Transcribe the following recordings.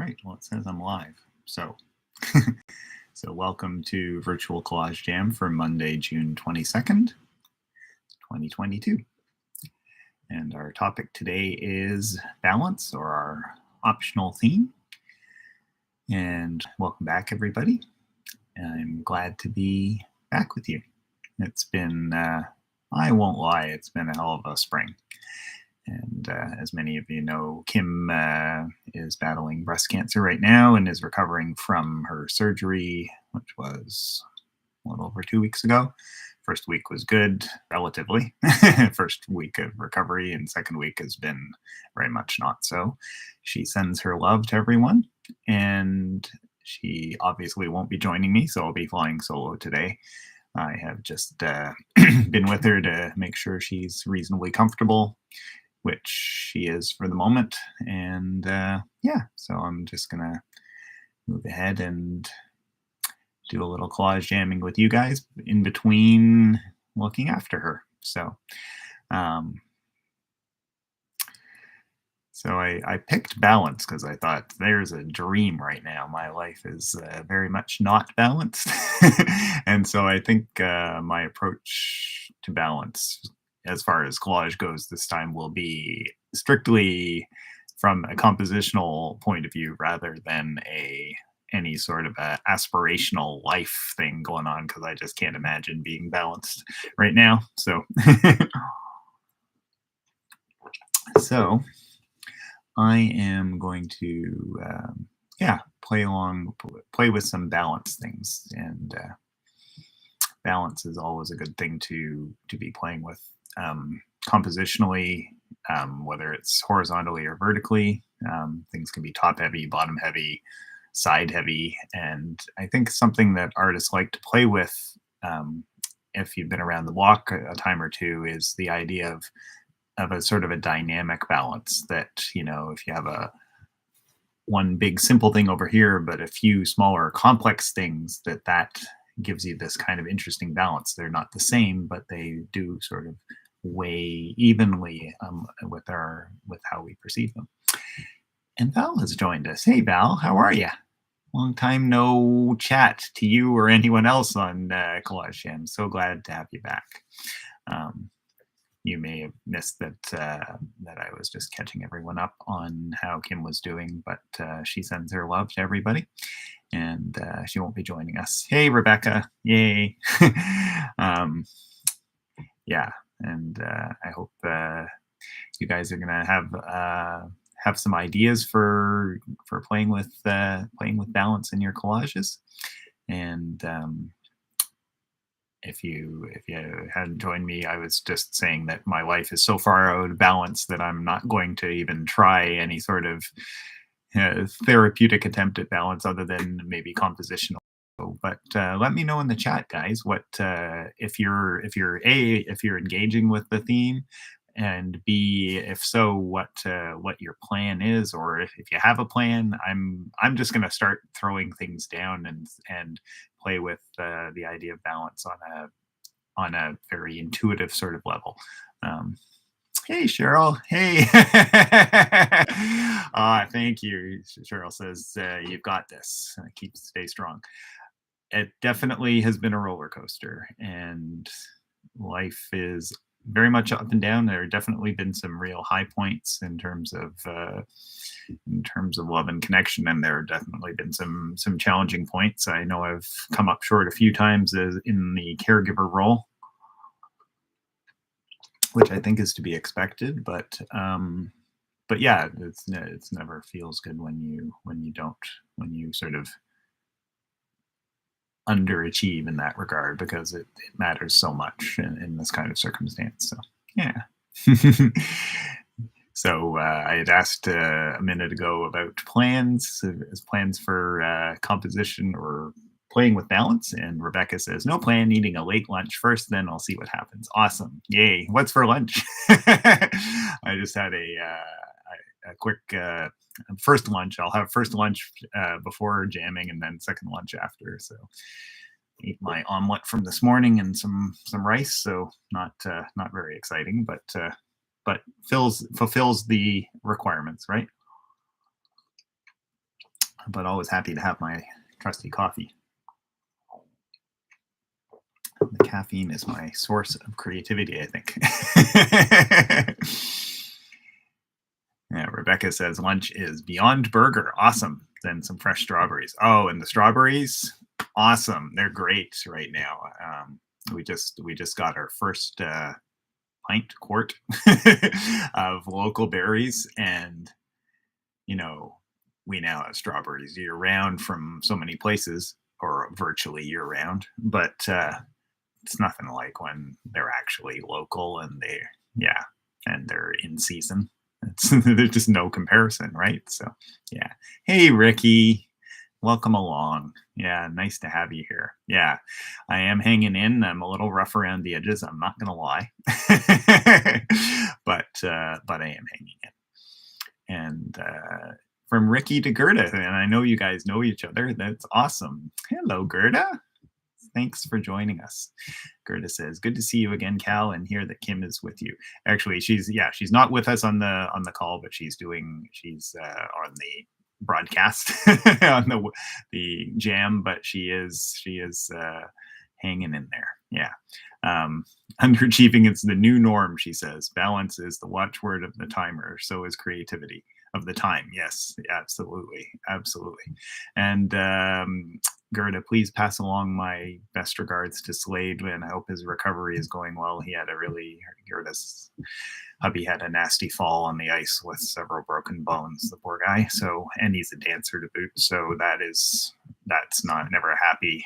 right, well, it says I'm live. So, so welcome to Virtual Collage Jam for Monday, June 22nd, 2022. And our topic today is balance, or our optional theme. And welcome back, everybody. I'm glad to be back with you. It's been, I won't lie, it's been a hell of a spring. And as many of you know, Kim is battling breast cancer right now and is recovering from her surgery, which was a little over 2 weeks ago. First week was good, relatively. First week of recovery, and second week has been very much not so. She sends her love to everyone, and she obviously won't be joining me, so I'll be flying solo today. I have just been with her to make sure she's reasonably comfortable, which she is for the moment. And yeah, so I'm just gonna move ahead and do a little collage jamming with you guys in between looking after her. So I picked balance because I thought there's a dream right now. My life is very much not balanced. And so I think my approach to balance as far as collage goes this time will be strictly from a compositional point of view rather than any sort of a aspirational life thing going on, because I just can't imagine being balanced right now. So so I am going to play with some balance things, and balance is always a good thing to be playing with compositionally, whether it's horizontally or vertically. Things can be top heavy, bottom heavy, side heavy, and I think something that artists like to play with, if you've been around the block a time or two, is the idea of a sort of a dynamic balance. That, you know, if you have one big simple thing over here but a few smaller complex things, that gives you this kind of interesting balance. They're not the same, but they do sort of weigh evenly with how we perceive them. And Val has joined us. Hey Val, how are you? Long time no chat to you or anyone else on Collage Jam. So glad to have you back. You may have missed that I was just catching everyone up on how Kim was doing, but she sends her love to everybody, and she won't be joining us. Hey, Rebecca. Yay. Yeah, and I hope you guys are going to have some ideas for playing with balance in your collages. And if you hadn't joined me, I was just saying that my life is so far out of balance that I'm not going to even try any sort of therapeutic attempt at balance other than maybe compositional. But let me know in the chat, guys, what if you're engaging with the theme, and B, if so, what your plan is, or if you have a plan. I'm just going to start throwing things down and play with the idea of balance on a very intuitive sort of level. Hey, Cheryl. Hey. Thank you. Cheryl says, you've got this. Stay strong. It definitely has been a roller coaster, and life is very much up and down. There have definitely been some real high points in terms of love and connection, and there have definitely been some challenging points. I know I've come up short a few times in the caregiver role, which I think is to be expected. But yeah, it's never feels good when you sort of underachieve in that regard, because it matters so much in this kind of circumstance. So yeah. So I had asked a minute ago about plans for composition or playing with balance, and Rebecca says, no plan, eating a late lunch first, then I'll see what happens. Awesome. Yay. What's for lunch? I just had a quick first lunch. I'll have first lunch before jamming, and then second lunch after. So ate my omelet from this morning and some rice. So not very exciting, but fulfills the requirements, right? but always happy to have my trusty coffee. The caffeine is my source of creativity, I think. Yeah, Rebecca says lunch is Beyond Burger. Awesome. Then some fresh strawberries. Oh, and the strawberries, awesome. They're great right now. We just got our first quart of local berries, and you know, we now have strawberries year round from so many places, or virtually year round. But it's nothing like when they're actually local and they're in season. There's just no comparison, right? So yeah. Hey Ricky, welcome along. Yeah, nice to have you here. Yeah, I am hanging in. I'm a little rough around the edges, I'm not gonna lie. but I am hanging in. And from Ricky to Gerda, and I know you guys know each other. That's awesome. Hello, Gerda. Thanks for joining us. Gerda says, "Good to see you again, Cal, and hear that Kim is with you." Actually, she's not with us on the call, but she's on the broadcast on the jam, but she is hanging in there. Yeah. Underachieving is the new norm, she says. Balance is the watchword of the timer. So is creativity of the time. Yes, absolutely. And Gerda, please pass along my best regards to Slade, and I hope his recovery is going well. Gerda's hubby had a nasty fall on the ice with several broken bones, the poor guy. So, and he's a dancer to boot. So that's never happy.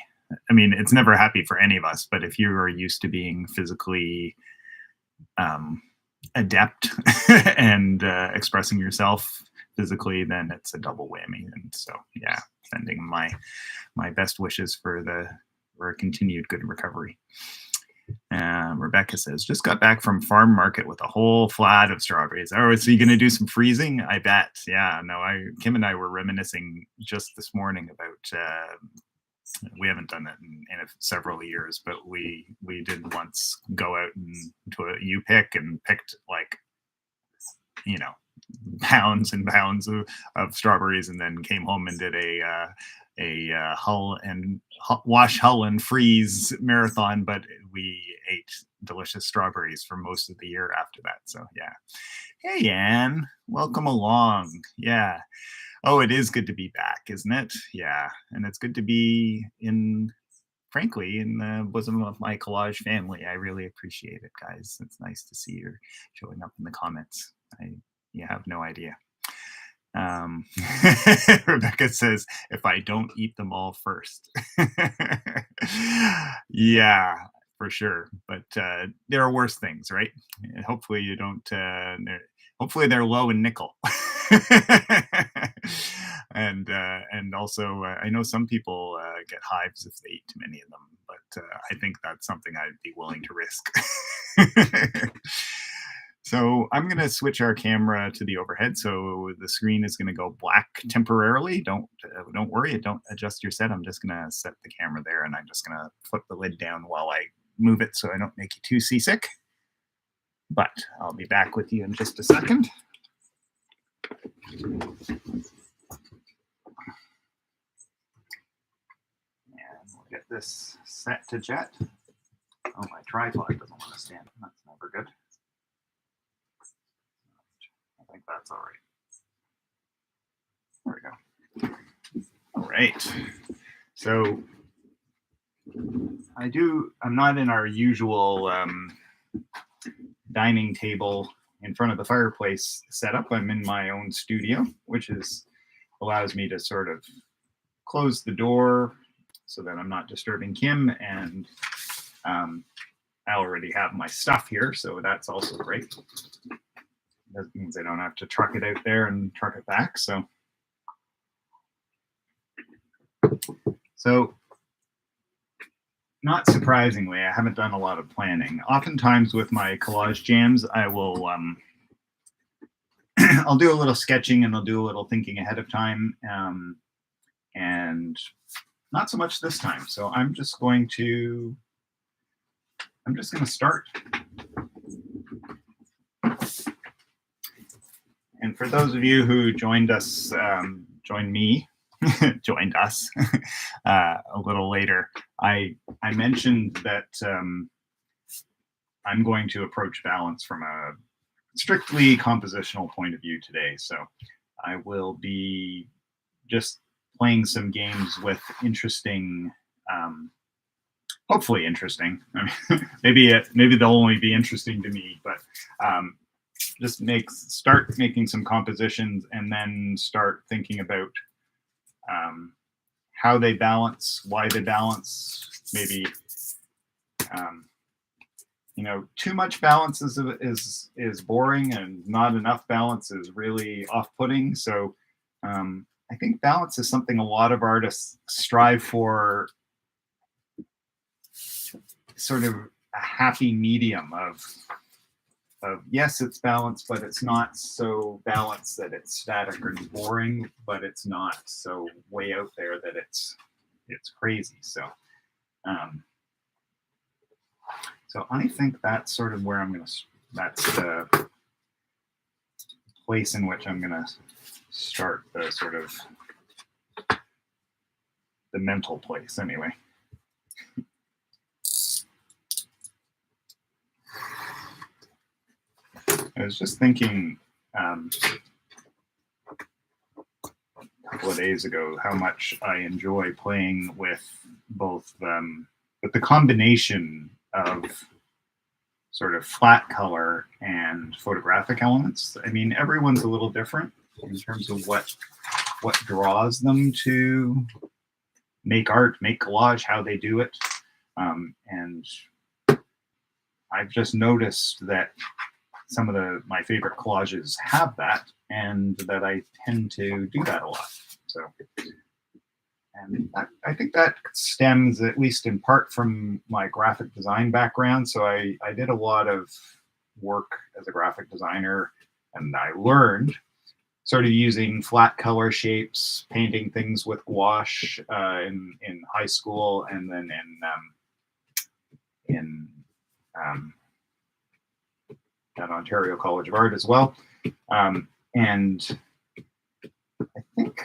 I mean, it's never happy for any of us, but if you are used to being physically adept and expressing yourself physically, then it's a double whammy. And so, yeah, sending my best wishes for a continued good recovery. Rebecca says, just got back from farm market with a whole flat of strawberries. Oh, so you're going to do some freezing? I bet. Yeah, no, Kim and I were reminiscing just this morning about, we haven't done it in several years, but we did once go out to a U-pick and picked pounds and pounds of strawberries, and then came home and did a wash, hull and freeze marathon, but we ate delicious strawberries for most of the year after that. So yeah. Hey Anne, welcome along. Yeah. Oh, it is good to be back, isn't it? Yeah. And it's good to be frankly, in the bosom of my collage family. I really appreciate it, guys. It's nice to see you showing up in the comments. You have no idea. Rebecca says, if I don't eat them all first. Yeah, for sure. But there are worse things, right? Hopefully you don't, hopefully they're low in nickel. And also, I know some people get hives if they eat too many of them, but I think that's something I'd be willing to risk. So I'm going to switch our camera to the overhead. So the screen is going to go black temporarily. Don't worry. Don't adjust your set. I'm just going to set the camera there, and I'm just going to flip the lid down while I move it so I don't make you too seasick. But I'll be back with you in just a second. And we'll get this set to jet. Oh, my tripod doesn't want to stand. That's never good. I think that's all right. There we go. All right. So I'm not in our usual dining table in front of the fireplace setup. I'm in my own studio, which allows me to sort of close the door so that I'm not disturbing Kim, and I already have my stuff here, so that's also great. That means I don't have to truck it out there and truck it back. So not surprisingly, I haven't done a lot of planning. Oftentimes with my collage jams, I will I'll do a little sketching and I'll do a little thinking ahead of time, and not so much this time. So I'm just going to start. And for those of you who joined me joined us a little later, I mentioned that I'm going to approach balance from a strictly compositional point of view today. So I will be just playing some games with interesting, hopefully interesting. I mean, maybe they'll only be interesting to me, but just start making some compositions and then start thinking about how they balance, why they balance. Maybe too much balance is boring, and not enough balance is really off-putting. So I think balance is something a lot of artists strive for, sort of a happy medium of yes, it's balanced, but it's not so balanced that it's static or boring, but it's not so way out there that it's crazy. So so I think that's sort of where that's the place in which I'm gonna start the sort of the mental place anyway. I was just thinking a couple of days ago how much I enjoy playing with both with the combination of sort of flat color and photographic elements. I mean, everyone's a little different in terms of what draws them to make art, make collage, how they do it. And I've just noticed that some of my favorite collages have that, and that I tend to do that a lot. So, and I think that stems, at least in part, from my graphic design background. So I did a lot of work as a graphic designer, and I learned sort of using flat color shapes, painting things with gouache in high school, and then at Ontario College of Art as well. And I think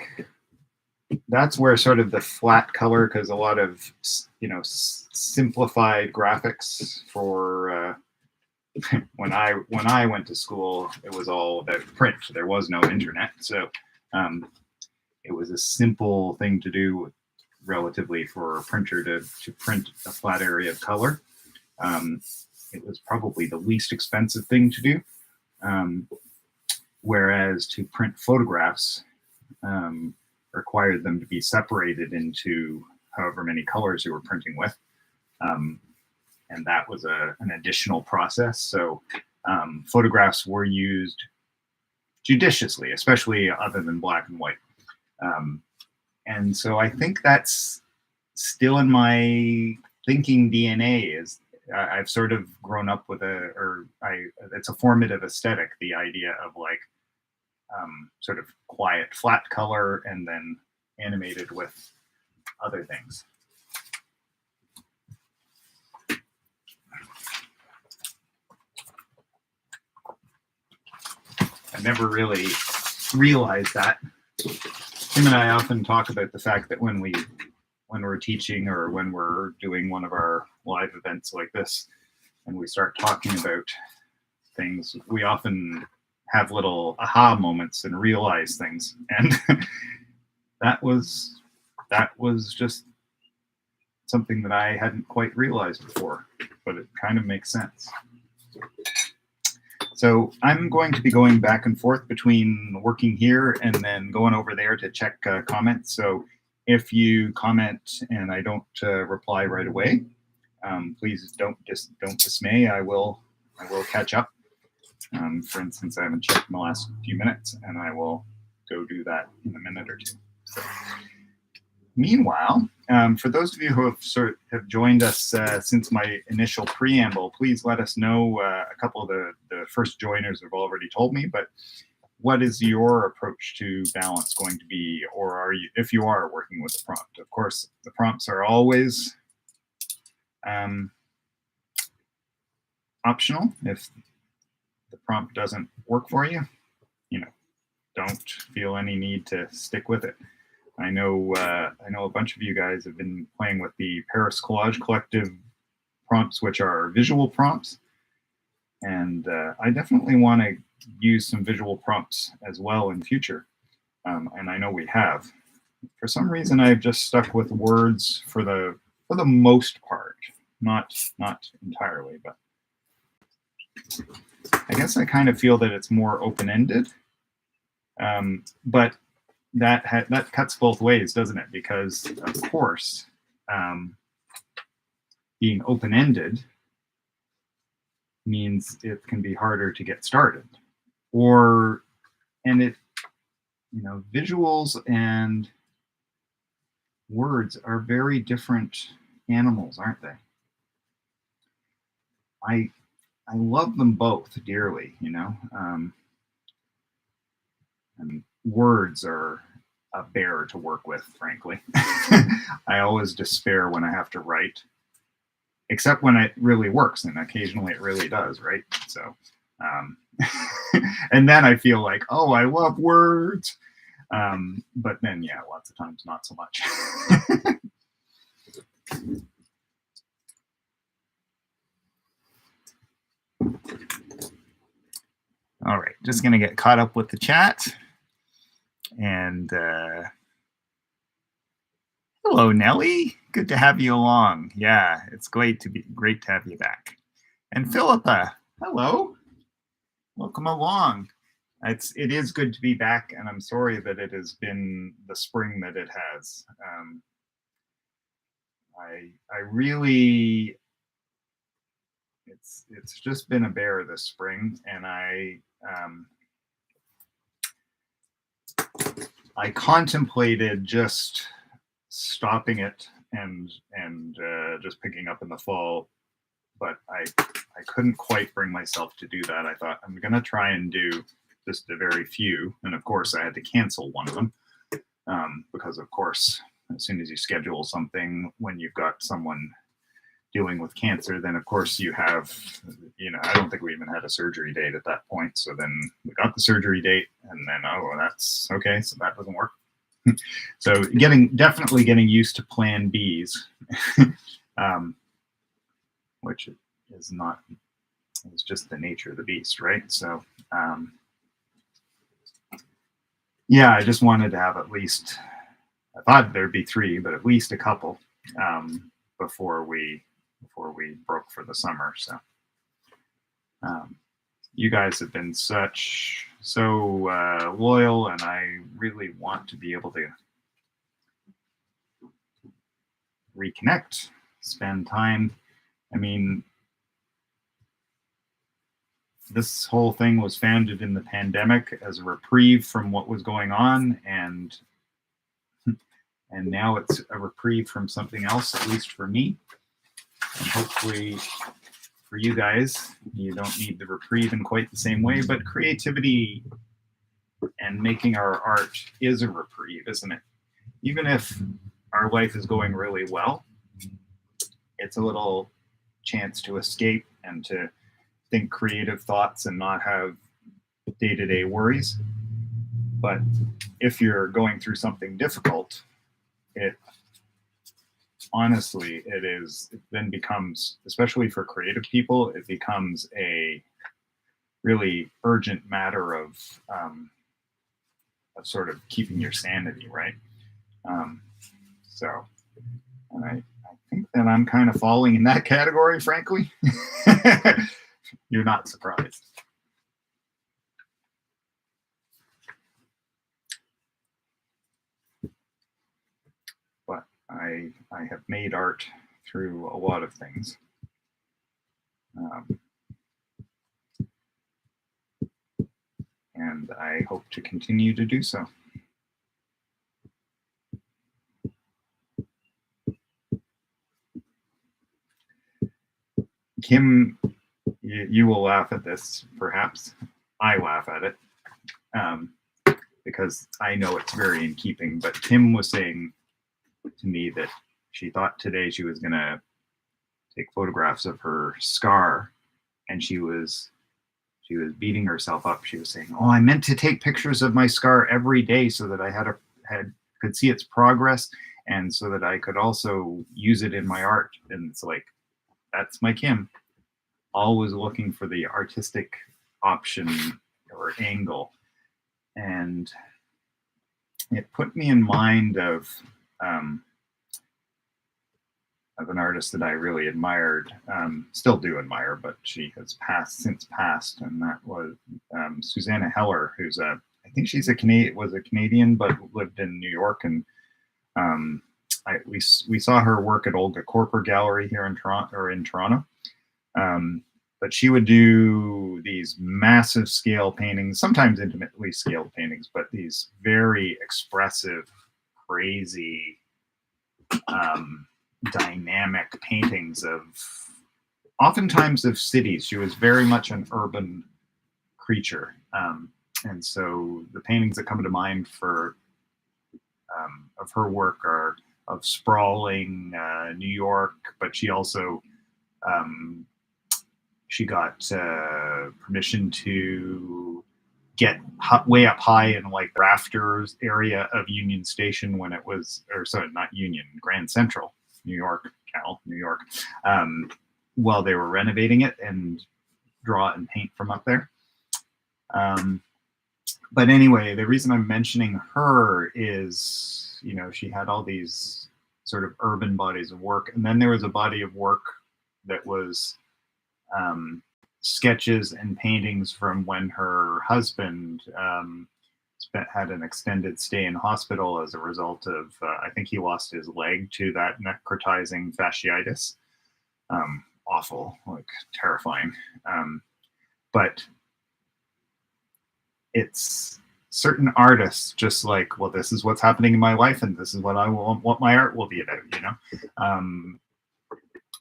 that's where sort of the flat color, because a lot of simplified graphics for when I went to school, it was all about print. There was no internet, so it was a simple thing to do, relatively, for a printer to print a flat area of color. It was probably the least expensive thing to do, whereas to print photographs required them to be separated into however many colors you were printing with. And that was an additional process. So photographs were used judiciously, especially other than black and white. And so I think that's still in my thinking DNA. Is I've sort of grown up with it's a formative aesthetic, the idea of like sort of quiet, flat color, and then animated with other things. I never really realized that. Tim and I often talk about the fact that when we're teaching, or when we're doing one of our live events like this, and we start talking about things, we often have little aha moments and realize things. And that was just something that I hadn't quite realized before, but it kind of makes sense. So I'm going to be going back and forth between working here and then going over there to check comments. So if you comment and I don't reply right away, please don't dismay. I will catch up. For instance, I haven't checked in the last few minutes, and I will go do that in a minute or two. So, meanwhile, for those of you who have joined us since my initial preamble, please let us know. A couple of the first joiners have already told me, but what is your approach to balance going to be, or are you, if you are working with a prompt? Of course, the prompts are always optional. If the prompt doesn't work for you, don't feel any need to stick with it. I know a bunch of you guys have been playing with the Paris Collage Collective prompts, which are visual prompts. And I definitely want to use some visual prompts as well in future. And I know we have. For some reason, I've just stuck with words for the most part, not entirely, but I guess I kind of feel that it's more open-ended. But that cuts both ways, doesn't it? Because of course, being open-ended means it can be harder to get started, and visuals and words are very different animals, aren't they? I love them both dearly, and words are a bear to work with, frankly. I always despair when I have to write, except when it really works, and occasionally it really does, right? So, and then I feel like, oh, I love words. But then, yeah, lots of times not so much. All right, just going to get caught up with the chat. And hello, Nellie. Good to have you along. Yeah, it's great to have you back. And Philippa, hello. Welcome along. It is good to be back, and I'm sorry that it has been the spring that it has. I really, it's just been a bear this spring, and I contemplated just stopping it and just picking up in the fall, but I couldn't quite bring myself to do that. I thought I'm gonna try and do just a very few, and of course I had to cancel one of them because of course as soon as you schedule something when you've got someone dealing with cancer, then of course you have, I don't think we even had a surgery date at that point. So then we got the surgery date, and then, oh, that's okay, so that doesn't work. So definitely getting used to plan Bs, which is not, it's just the nature of the beast, right? So yeah, I just wanted to have at least, I thought there'd be 3, but at least a couple before we broke for the summer. So you guys have been so loyal, and I really want to be able to reconnect, spend time. I mean, this whole thing was founded in the pandemic as a reprieve from what was going on, and now it's a reprieve from something else, at least for me. And hopefully for you guys, you don't need the reprieve in quite the same way, but creativity and making our art is a reprieve, isn't it? Even if our life is going really well, it's a little chance to escape and to think creative thoughts and not have day-to-day worries. But if you're going through something difficult, it then becomes, especially for creative people, it becomes a really urgent matter of sort of keeping your sanity, right? So, and I think that I'm kind of falling in that category, frankly. You're not surprised. But I have made art through a lot of things. And I hope to continue to do so. Kim, you will laugh at this, perhaps. I laugh at it because I know it's very in keeping, but Kim was saying to me that she thought today she was going to take photographs of her scar, and she was beating herself up. She was saying, oh, I meant to take pictures of my scar every day so that I had could see its progress, and so that I could also use it in my art. And it's like, that's my Kim, always looking for the artistic option or angle. And it put me in mind of an artist that I really admired, still do admire, but she has since passed, and that was Susanna Heller, who's I think she's was a Canadian, but lived in New York, and we saw her work at Olga Corper Gallery here in Toronto. But she would do these massive scale paintings, sometimes intimately scaled paintings, but these very expressive, crazy, dynamic paintings oftentimes of cities. She was very much an urban creature. And so the paintings that come to mind of her work are of sprawling New York, but she also she got permission to get way up high in like rafters area of Union Station when it was, or sorry, not Union, Grand Central, New York, while they were renovating it, and draw and paint from up there. But anyway, the reason I'm mentioning her is, you know, she had all these sort of urban bodies of work, and then there was a body of work that was sketches and paintings from when her husband had an extended stay in hospital as a result of, I think he lost his leg to that necrotizing fasciitis. Awful, like terrifying. But it's certain artists just like, well, this is what's happening in my life, and this is what I want, what my art will be about, you know?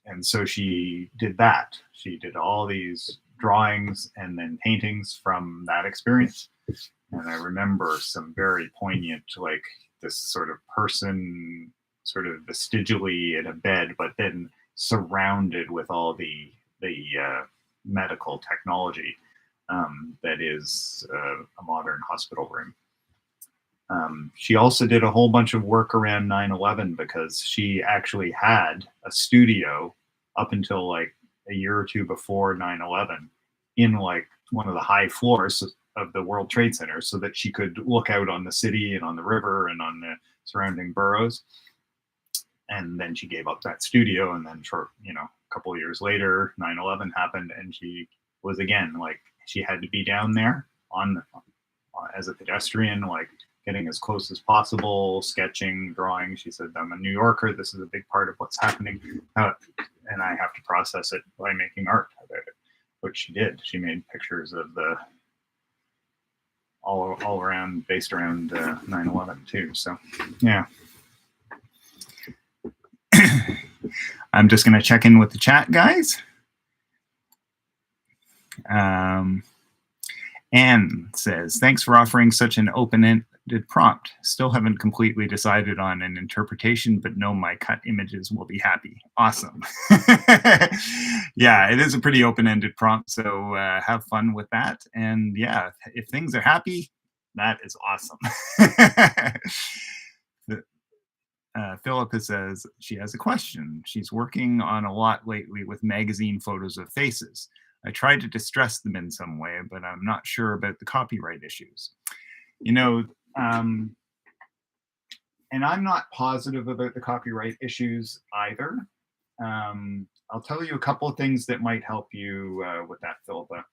And so she did that. She did all these drawings and then paintings from that experience. And I remember some very poignant, like this sort of person sort of vestigially in a bed, but then surrounded with all the medical technology that is a modern hospital room. She also did a whole bunch of work around 9/11, because she actually had a studio up until like a year or two before 9/11 in like one of the high floors of the World Trade Center, so that she could look out on the city and on the river and on the surrounding boroughs. And then she gave up that studio, and then for, you know, a couple of years later, 9/11 happened, and she was again like, she had to be down there as a pedestrian, like getting as close as possible, sketching, drawing. She said, I'm a New Yorker, this is a big part of what's happening, and I have to process it by making art about it, which she did. She made pictures of the all around, based around 9/11 too. So yeah. I'm just going to check in with the chat, guys. Anne says, thanks for offering such an open-ended prompt. Still haven't completely decided on an interpretation, but know my cut images will be happy. Awesome. Yeah, it is a pretty open-ended prompt, so have fun with that. And yeah, if things are happy, that is awesome. Philippa says she has a question. She's working on a lot lately with magazine photos of faces. I tried to distress them in some way, but I'm not sure about the copyright issues. You know, and I'm not positive about the copyright issues either. I'll tell you a couple of things that might help you with that, Philippa.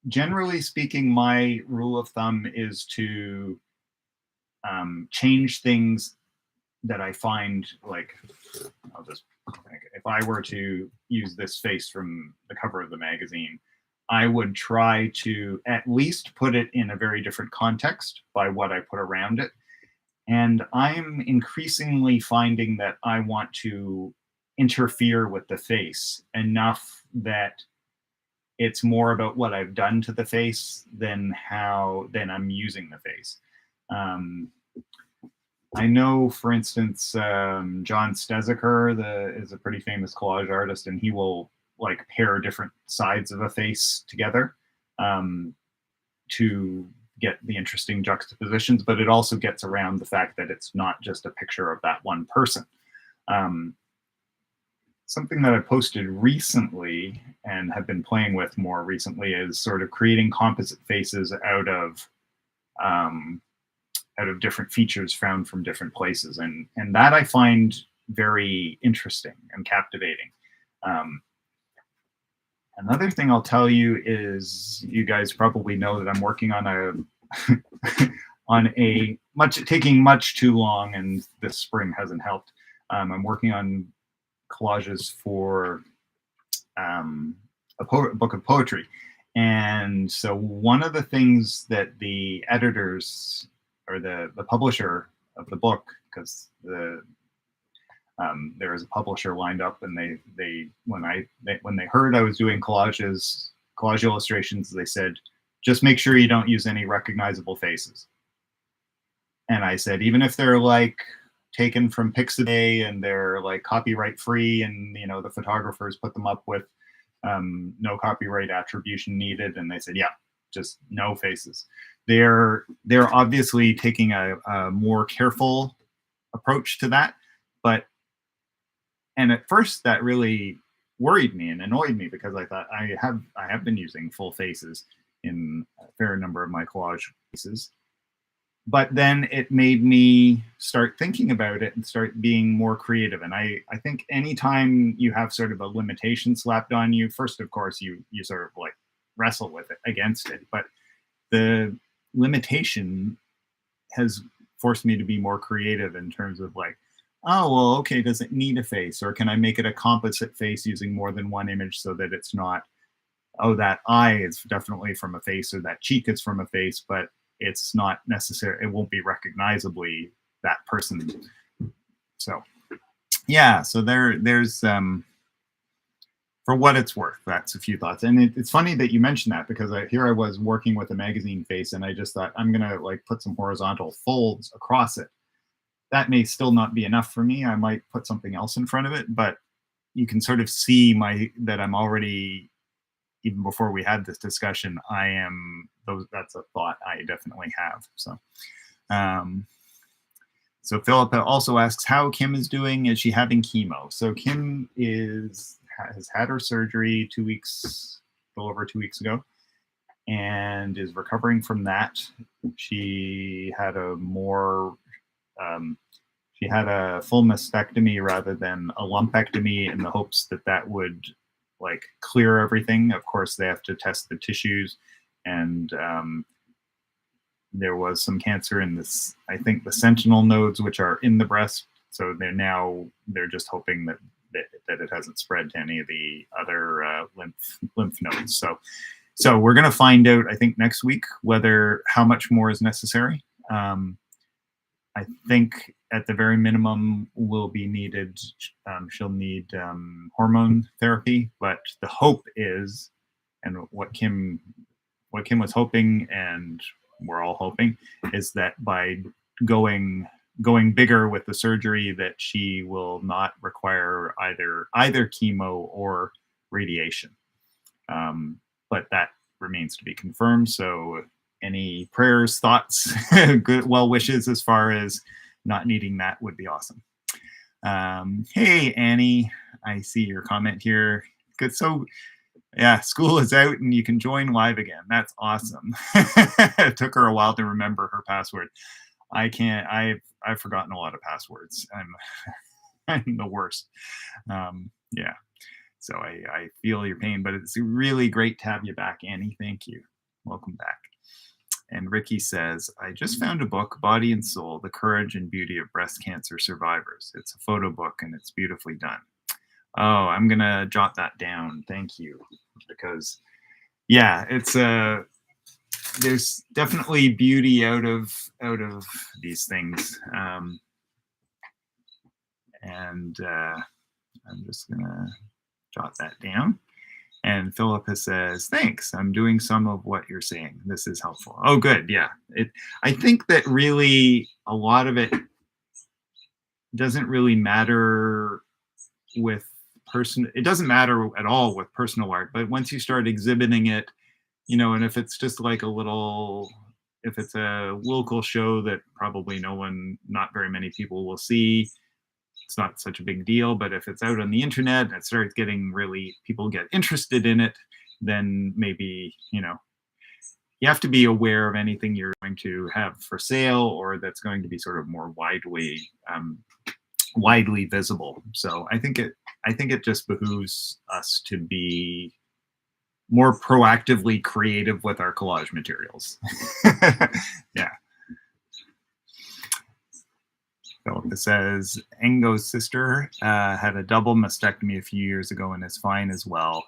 Generally speaking, my rule of thumb is to change things that I find, like, if I were to use this face from the cover of the magazine, I would try to at least put it in a very different context by what I put around it. And I'm increasingly finding that I want to interfere with the face enough that it's more about what I've done to the face than I'm using the face. I know, for instance, John Stezaker is a pretty famous collage artist, and he will like pair different sides of a face together to get the interesting juxtapositions, but it also gets around the fact that it's not just a picture of that one person. Something that I posted recently and have been playing with more recently is sort of creating composite faces out of different features found from different places, and that I find very interesting and captivating. Another thing I'll tell you is, you guys probably know that I'm working on taking much too long, and this spring hasn't helped. I'm working on collages for a book of poetry. And so one of the things that the editors, or the publisher of the book, because there is a publisher lined up, and when they heard I was doing collage illustrations, they said, just make sure you don't use any recognizable faces. And I said, even if they're like taken from Pixabay and they're like copyright free, and the photographers put them up with no copyright attribution needed, and they said, yeah, just no faces. They're obviously taking a more careful approach to that, and at first that really worried me and annoyed me, because I thought I have been using full faces in a fair number of my collage pieces. But then it made me start thinking about it and start being more creative. And I think anytime you have sort of a limitation slapped on you, first, of course, you sort of like wrestle with it, against it. But the limitation has forced me to be more creative in terms of like, oh, well, okay, does it need a face? Or can I make it a composite face using more than one image, so that it's not, oh, that eye is definitely from a face, or that cheek is from a face, but it's not necessary, it won't be recognizably that person. So yeah, so there's for what it's worth, that's a few thoughts. And it's funny that you mentioned that, because here I was working with a magazine face, and I just thought, I'm gonna like put some horizontal folds across it. That may still not be enough for me. I might put something else in front of it, but you can sort of see that I'm already, even before we had this discussion, that's a thought I definitely have. So, so Philip also asks how Kim is doing. Is she having chemo? So Kim has had her surgery a little over 2 weeks ago, and is recovering from that. She had a full mastectomy rather than a lumpectomy, in the hopes that would like clear everything. Of course, they have to test the tissues, and there was some cancer in this, I think, the sentinel nodes, which are in the breast. So they're just hoping that it hasn't spread to any of the other lymph nodes. So we're going to find out, I think, next week how much more is necessary. I think at the very minimum will be needed. She'll need hormone therapy, but the hope is, and what Kim was hoping, and we're all hoping, is that by going bigger with the surgery, that she will not require either chemo or radiation. But that remains to be confirmed. So any prayers, thoughts, good well wishes as far as not needing that would be awesome. Hey, Annie, I see your comment here. Good. So yeah, school is out and you can join live again. That's awesome. It took her a while to remember her password. I can't. I've forgotten a lot of passwords. I'm the worst. Yeah. So I feel your pain, but it's really great to have you back, Annie. Thank you. Welcome back. And Ricky says, I just found a book, Body and Soul, The Courage and Beauty of Breast Cancer Survivors. It's a photo book and it's beautifully done. Oh, I'm going to jot that down. Thank you. Because, yeah, there's definitely beauty out of these things. And I'm just going to jot that down. And Philippa says, thanks. I'm doing some of what you're saying. This is helpful. Oh, good. Yeah. I think that really a lot of it doesn't really matter with it doesn't matter at all with personal art, but once you start exhibiting it, and if it's just like a little it's a local show that probably not very many people will see, it's not such a big deal. But if it's out on the internet and it starts getting really, people get interested in it, then maybe, you have to be aware of anything you're going to have for sale or that's going to be sort of more widely visible. So I think it just behooves us to be more proactively creative with our collage materials. Yeah. Philip says, Engo's sister had a double mastectomy a few years ago and is fine as well.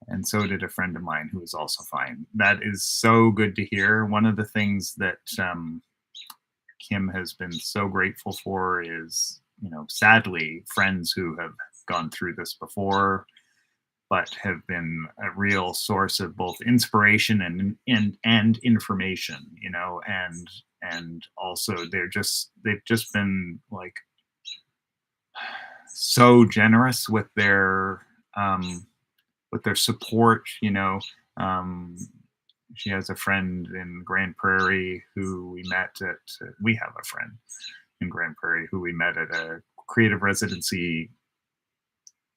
And so did a friend of mine who is also fine. That is so good to hear. One of the things that Kim has been so grateful for is, sadly, friends who have gone through this before, but have been a real source of both inspiration and information, and also they've just been like so generous with their support. She has a friend in Grand Prairie who we have a friend in Grand Prairie who we met at a creative residency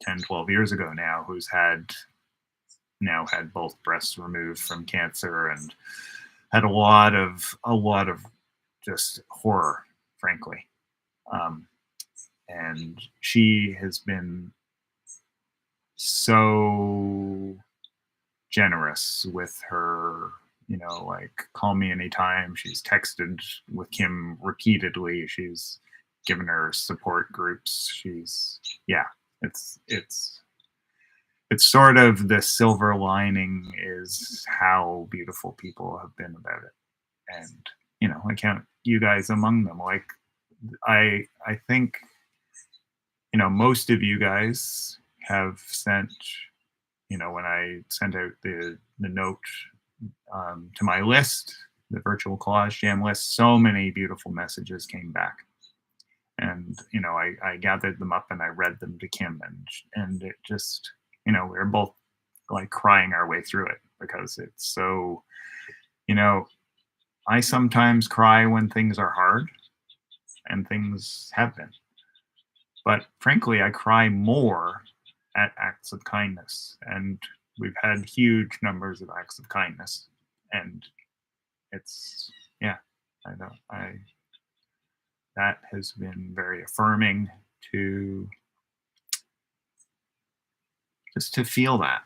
10, 12 years ago now, who's now had both breasts removed from cancer and had a lot of just horror, frankly. And she has been so generous with her, call me anytime. She's texted with Kim repeatedly. She's given her support groups. It's sort of the silver lining is how beautiful people have been about it. And, I count you guys among them. Like, I think, most of you guys have sent, when I sent out the note to my list, the virtual collage jam list, so many beautiful messages came back. And, I gathered them up and I read them to Kim, and it just, we were both like crying our way through it because it's so, I sometimes cry when things are hard, and things have been. But frankly, I cry more at acts of kindness, and we've had huge numbers of acts of kindness, and it's, that has been very affirming to just to feel that,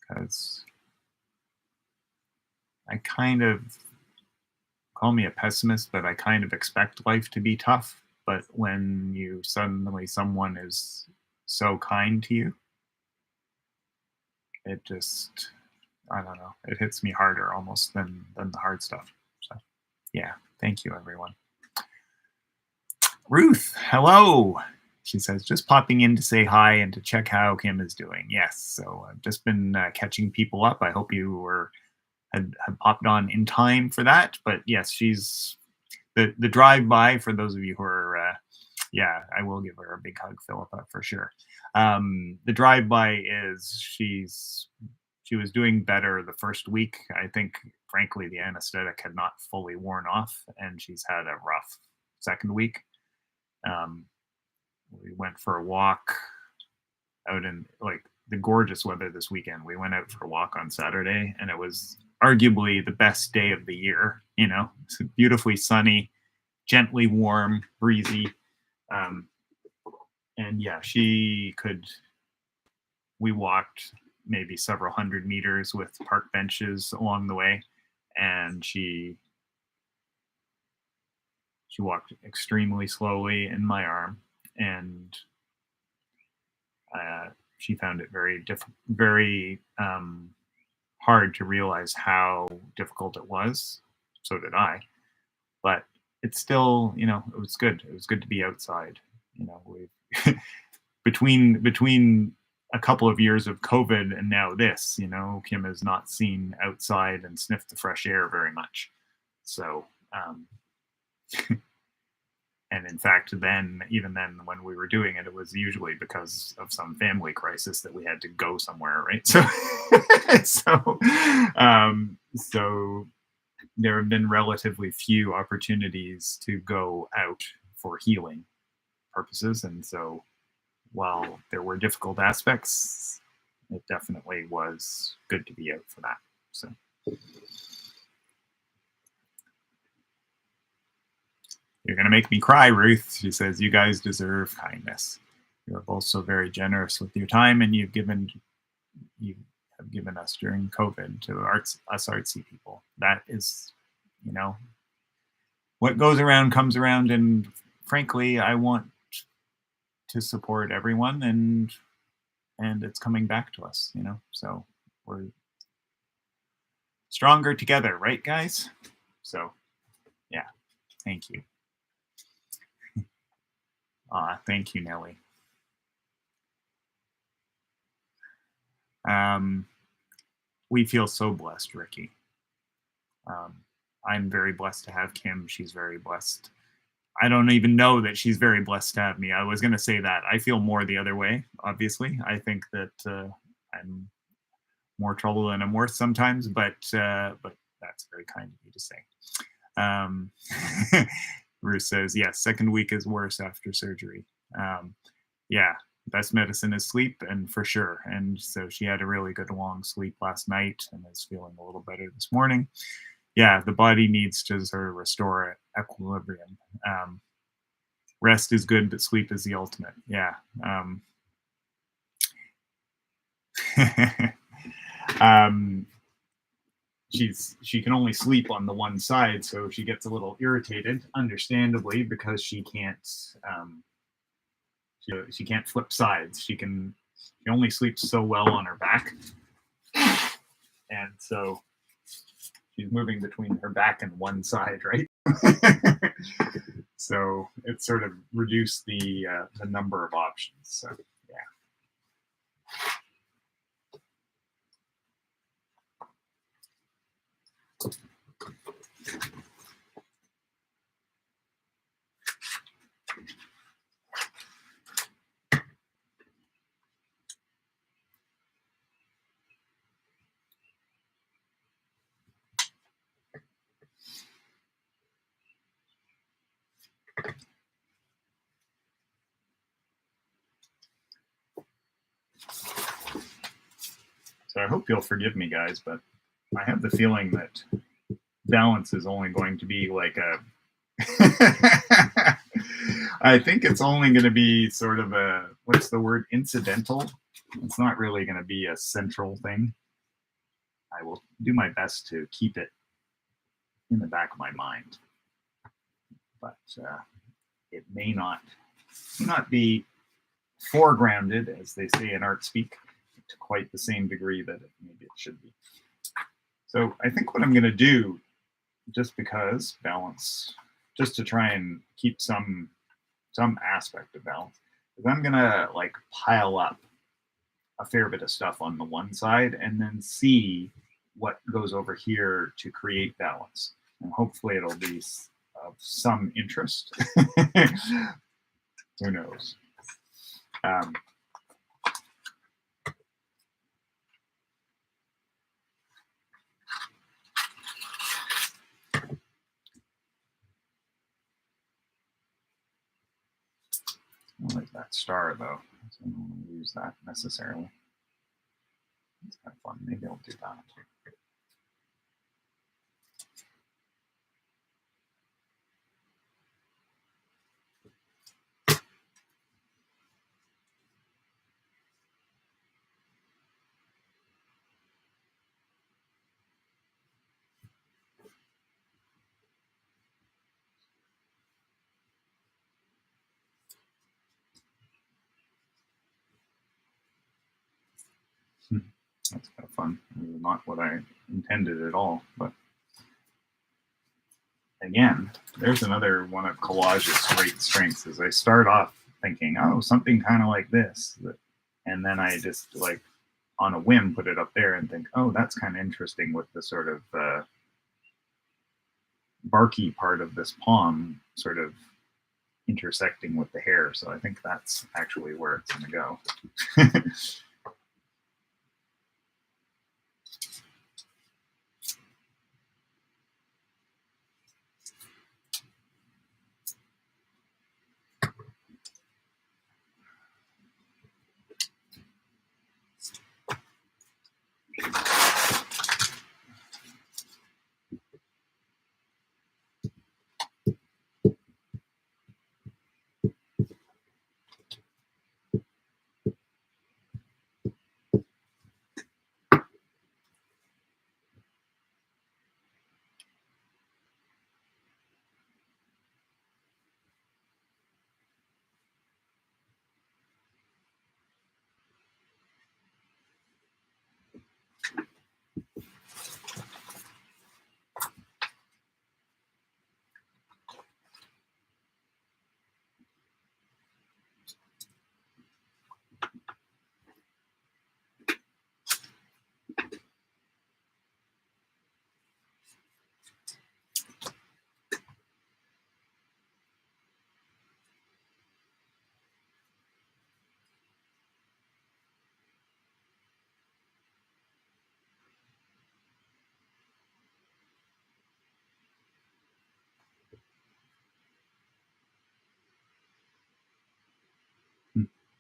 because I kind of, call me a pessimist, but I kind of expect life to be tough. But when someone is so kind to you, it just, I don't know, it hits me harder almost than the hard stuff. So yeah, thank you, everyone. Ruth, hello. She says, just popping in to say hi and to check how Kim is doing. Yes, so I've just been catching people up. I hope you had popped on in time for that. But yes, she's the drive-by for those of you who are, I will give her a big hug, Philippa, for sure. The drive-by is she was doing better the first week. I think, frankly, the anesthetic had not fully worn off, and she's had a rough second week. We went for a walk out in the gorgeous weather this weekend. We went out for a walk on Saturday, and it was arguably the best day of the year. It's beautifully sunny, gently warm, breezy. And yeah, we walked maybe several hundred meters with park benches along the way, and she walked extremely slowly in my arm, and she found it very hard to realize how difficult it was. So did I, but it's still, it was good. It was good to be outside. We between a couple of years of COVID and now this, Kim has not seen outside and sniffed the fresh air very much. So And in fact, even then, when we were doing it, it was usually because of some family crisis that we had to go somewhere, right? So, so there have been relatively few opportunities to go out for healing purposes, and so while there were difficult aspects, it definitely was good to be out for that. So. You're going to make me cry, Ruth. She says, you guys deserve kindness. You're both so very generous with your time, and you have given us during COVID to us artsy people. That is, what goes around comes around, and frankly, I want to support everyone, and it's coming back to us, so we're stronger together, right, guys? So, yeah, thank you. Thank you, Nellie. We feel so blessed, Ricky. I'm very blessed to have Kim. She's very blessed. I don't even know that she's very blessed to have me. I was going to say that. I feel more the other way, obviously. I think that I'm more trouble than I'm worth sometimes, but that's very kind of you to say. Ruth says, yes, second week is worse after surgery. Yeah, best medicine is sleep, and for sure. And so she had a really good long sleep last night and is feeling a little better this morning. Yeah, the body needs to sort of restore equilibrium. Rest is good, but sleep is the ultimate. Yeah. She can only sleep on the one side, so she gets a little irritated, understandably, because she can't she can't flip sides. She only sleeps so well on her back, and so she's moving between her back and one side, right? So it sort of reduced the number of options. So yeah. So I hope you'll forgive me, guys, but I have the feeling that balance is only going to be like a I think it's only going to be sort of what's the word, incidental. It's not really going to be a central thing. I will do my best to keep it in the back of my mind, but it may not be foregrounded, as they say in art speak, to quite the same degree that maybe it should be. So I think what I'm going to do, just because balance, just to try and keep some aspect of balance, is I'm going to like pile up a fair bit of stuff on the one side and then see what goes over here to create balance. And hopefully it'll be of some interest. Who knows? I like that star, though. So I don't want to use that necessarily. It's kind of fun. Maybe I'll do that. That's kind of fun. Not what I intended at all, but again, there's another one of Collage's great strengths. Is I start off thinking, oh, something kind of like this, and then I just like on a whim put it up there and think, oh, that's kind of interesting with the sort of barky part of this palm sort of intersecting with the hair. So I think that's actually where it's going to go.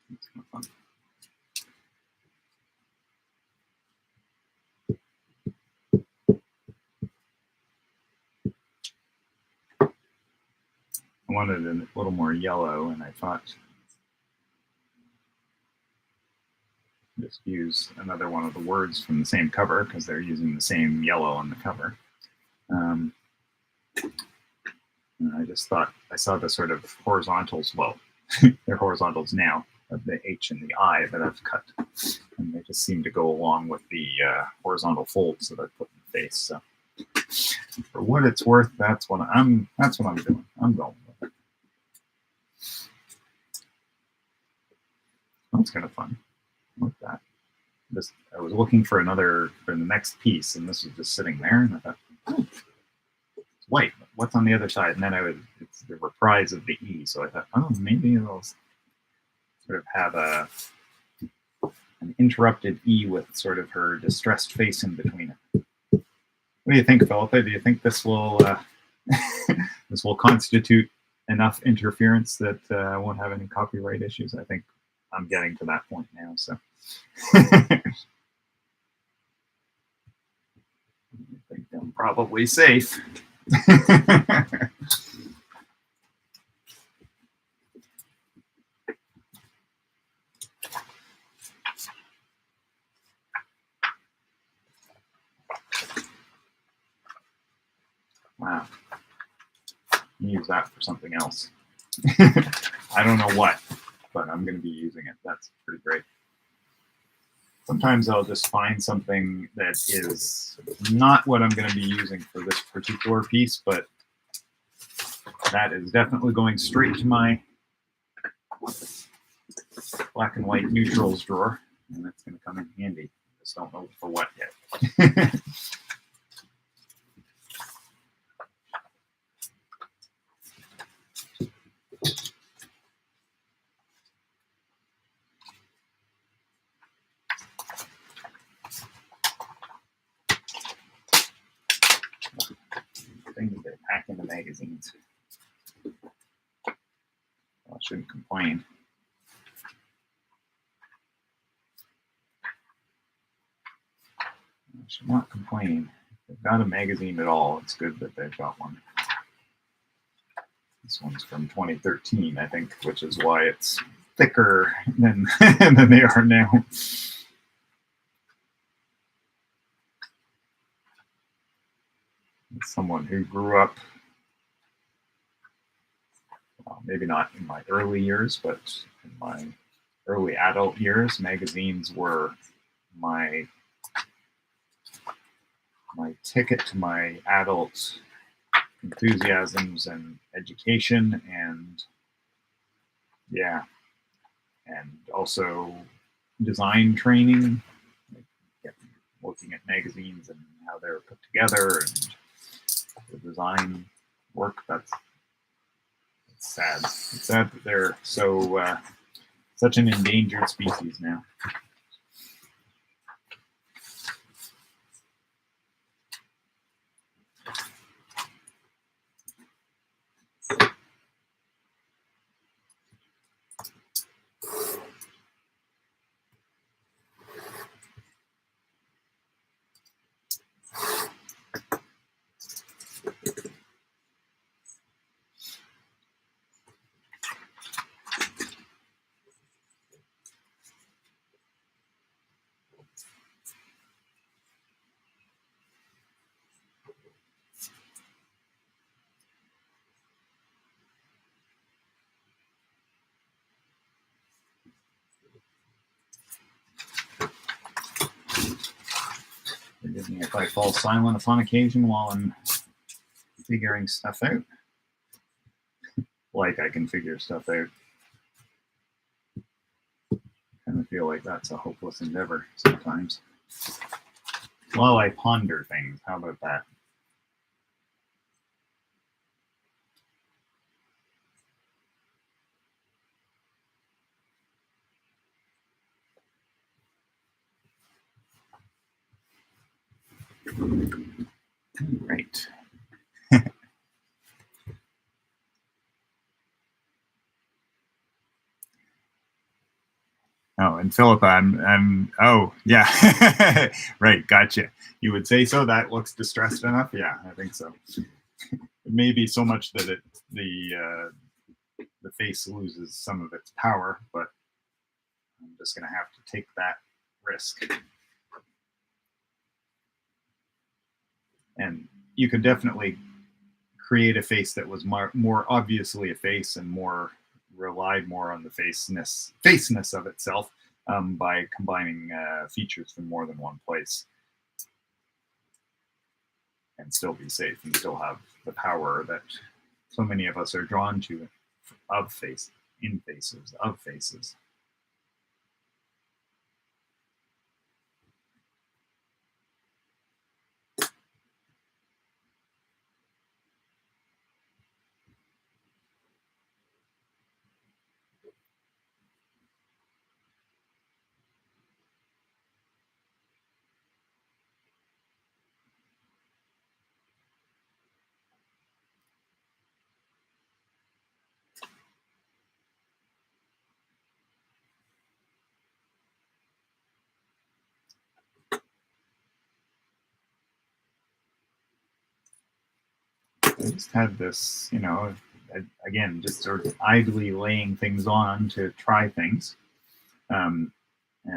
That's kind of fun. I wanted a little more yellow, and I thought just use another one of the words from the same cover because they're using the same yellow on the cover. And I just thought I saw the sort of horizontals. Well, they're horizontals now of the H and the I that I've cut, and they just seem to go along with the horizontal folds that I put in the face. So, for what it's worth, that's what I'm doing. I'm going with it. That's kind of fun. I like that. I was looking for the next piece, and this was just sitting there, and I thought, oh, it's white. What's on the other side? And then it's the reprise of the E. So I thought, oh, maybe it'll sort of have an interrupted E with sort of her distressed face in between it. What do you think, Philippa? Do you think this will this will constitute enough interference that I won't have any copyright issues? I think I'm getting to that point now. So I think I'm probably safe. Wow. Use that for something else. I don't know what, but I'm going to be using it. That's pretty great. Sometimes I'll just find something that is not what I'm going to be using for this particular piece, but that is definitely going straight to my black and white neutrals drawer, and that's going to come in handy. I just don't know for what yet. Things that pack into magazines. Well, I shouldn't complain. I should not complain. If they've got a magazine at all, it's good that they've got one. This one's from 2013, I think, which is why it's thicker than than they are now. Someone who grew up, well, maybe not in my early years, but in my early adult years, magazines were my ticket to my adult enthusiasms and education, and yeah, and also design training, like looking at magazines and how they're put together and the design work. That's It's sad. It's sad that they're so such an endangered species now. Forgive me if I fall silent upon occasion while I'm figuring stuff out. Like I can figure stuff out. Kind of feel like that's a hopeless endeavor sometimes. While I ponder things, how about that? Right. Oh, and Philippa, oh, yeah. Right, gotcha. You would say so? That looks distressed enough? Yeah, I think so. It may be so much that the face loses some of its power, but I'm just going to have to take that risk. And you could definitely create a face that was more obviously a face and relied more on the faceness of itself by combining features from more than one place, and still be safe and still have the power that so many of us are drawn to of faces. I just had this, again, just sort of idly laying things on to try things. And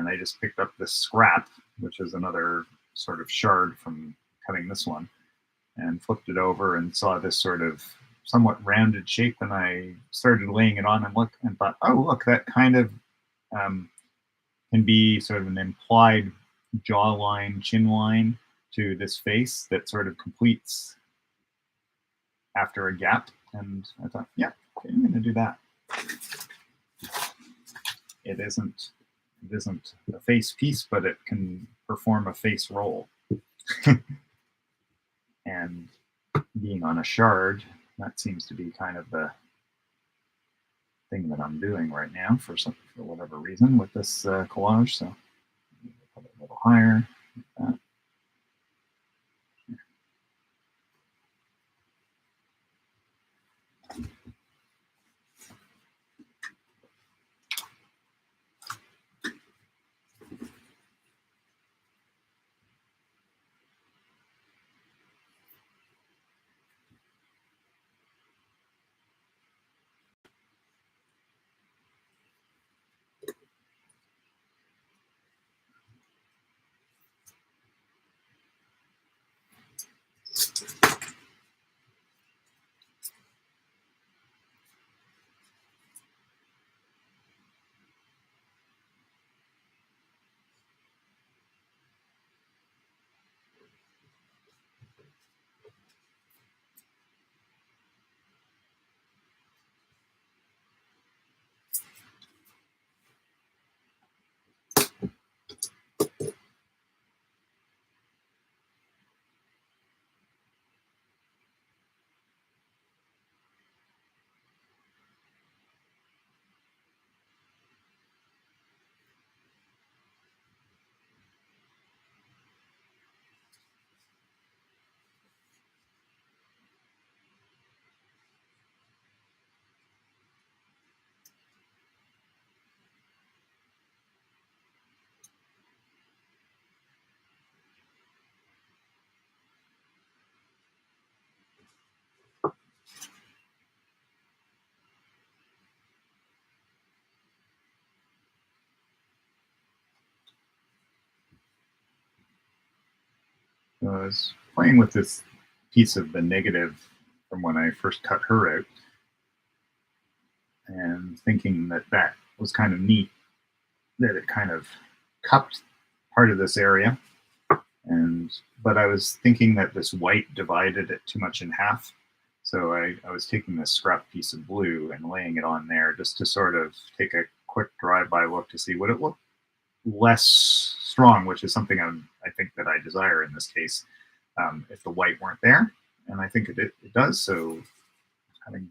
I just picked up this scrap, which is another sort of shard from cutting this one, and flipped it over and saw this sort of somewhat rounded shape. And I started laying it on and thought, oh, look, that kind of can be sort of an implied jawline, chin line to this face that sort of completes after a gap. And I thought, yeah, okay, I'm going to do that. It isn't a face piece, but it can perform a face role. And being on a shard, that seems to be kind of the thing that I'm doing right now for whatever reason with this collage. So put it a little higher. Like that. So I was playing with this piece of the negative from when I first cut her out and thinking that that was kind of neat, that it kind of cupped part of this area. But I was thinking that this white divided it too much in half. So I was taking this scrap piece of blue and laying it on there just to sort of take a quick drive-by look to see would it look less strong, which is something I think that I desire in this case, if the white weren't there. And I think it does. So having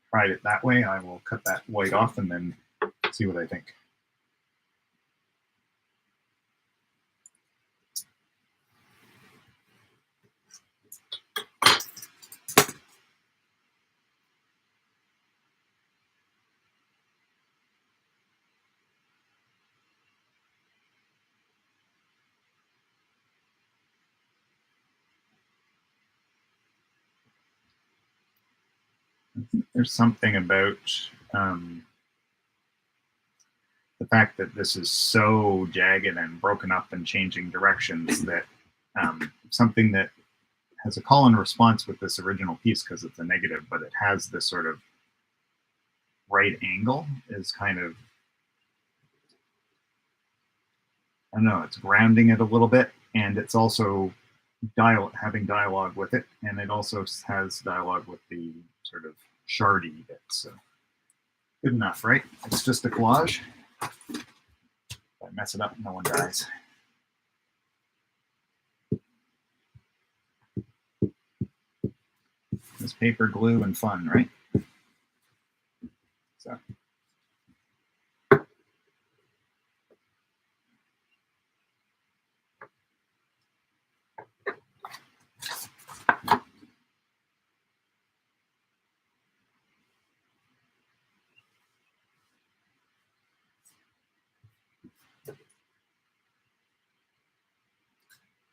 tried it that way, I will cut that white off and then see what I think. There's something about the fact that this is so jagged and broken up and changing directions that something that has a call and response with this original piece because it's a negative, but it has this sort of right angle is kind of, I don't know, it's grounding it a little bit, and it's also having dialogue with it, and it also has dialogue with the sort of shardy bit. So good enough, right? It's just a collage. If I mess it up, no one dies. It's paper, glue, and fun, right? So.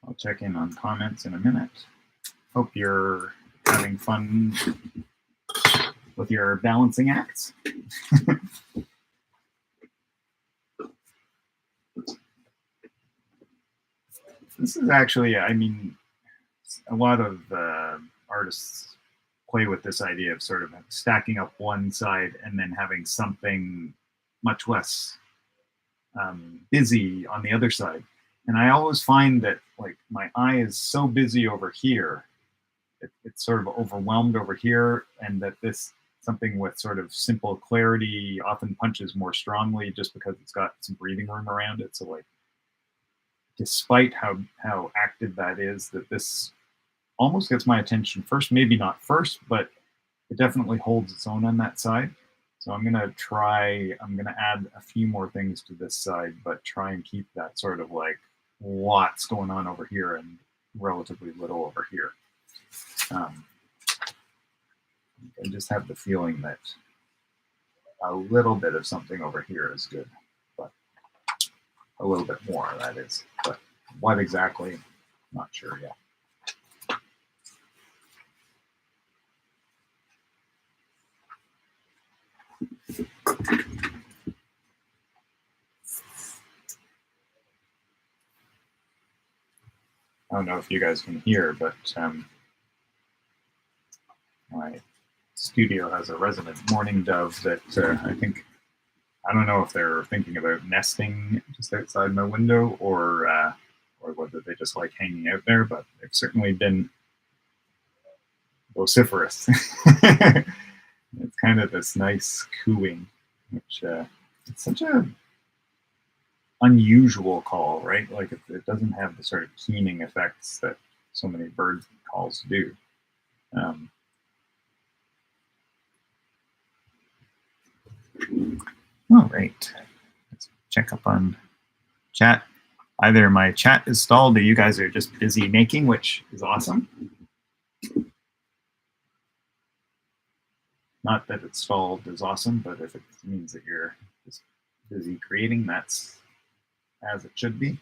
I'll check in on comments in a minute. Hope you're having fun with your balancing acts. This is actually, I mean, a lot of artists play with this idea of sort of stacking up one side and then having something much less busy on the other side. And I always find that like my eye is so busy over here, it's sort of overwhelmed over here, and that this something with sort of simple clarity often punches more strongly just because it's got some breathing room around it. So like, despite how active that is, that this almost gets my attention first, maybe not first, but it definitely holds its own on that side. So I'm gonna add a few more things to this side, but try and keep that sort of like lots going on over here and relatively little over here. I just have the feeling that a little bit of something over here is good, but a little bit more, that is. But what exactly, not sure yet. I don't know if you guys can hear, but my studio has a resident mourning dove that I don't know if they're thinking about nesting just outside my window or whether they just like hanging out there, but they've certainly been vociferous. It's kind of this nice cooing, which it's such a unusual call, right? Like it doesn't have the sort of keening effects that so many bird calls do. All right, let's check up on chat. Either my chat is stalled or you guys are just busy making, which is awesome. Not that it's stalled is awesome, but if it means that you're just busy creating, that's as it should be.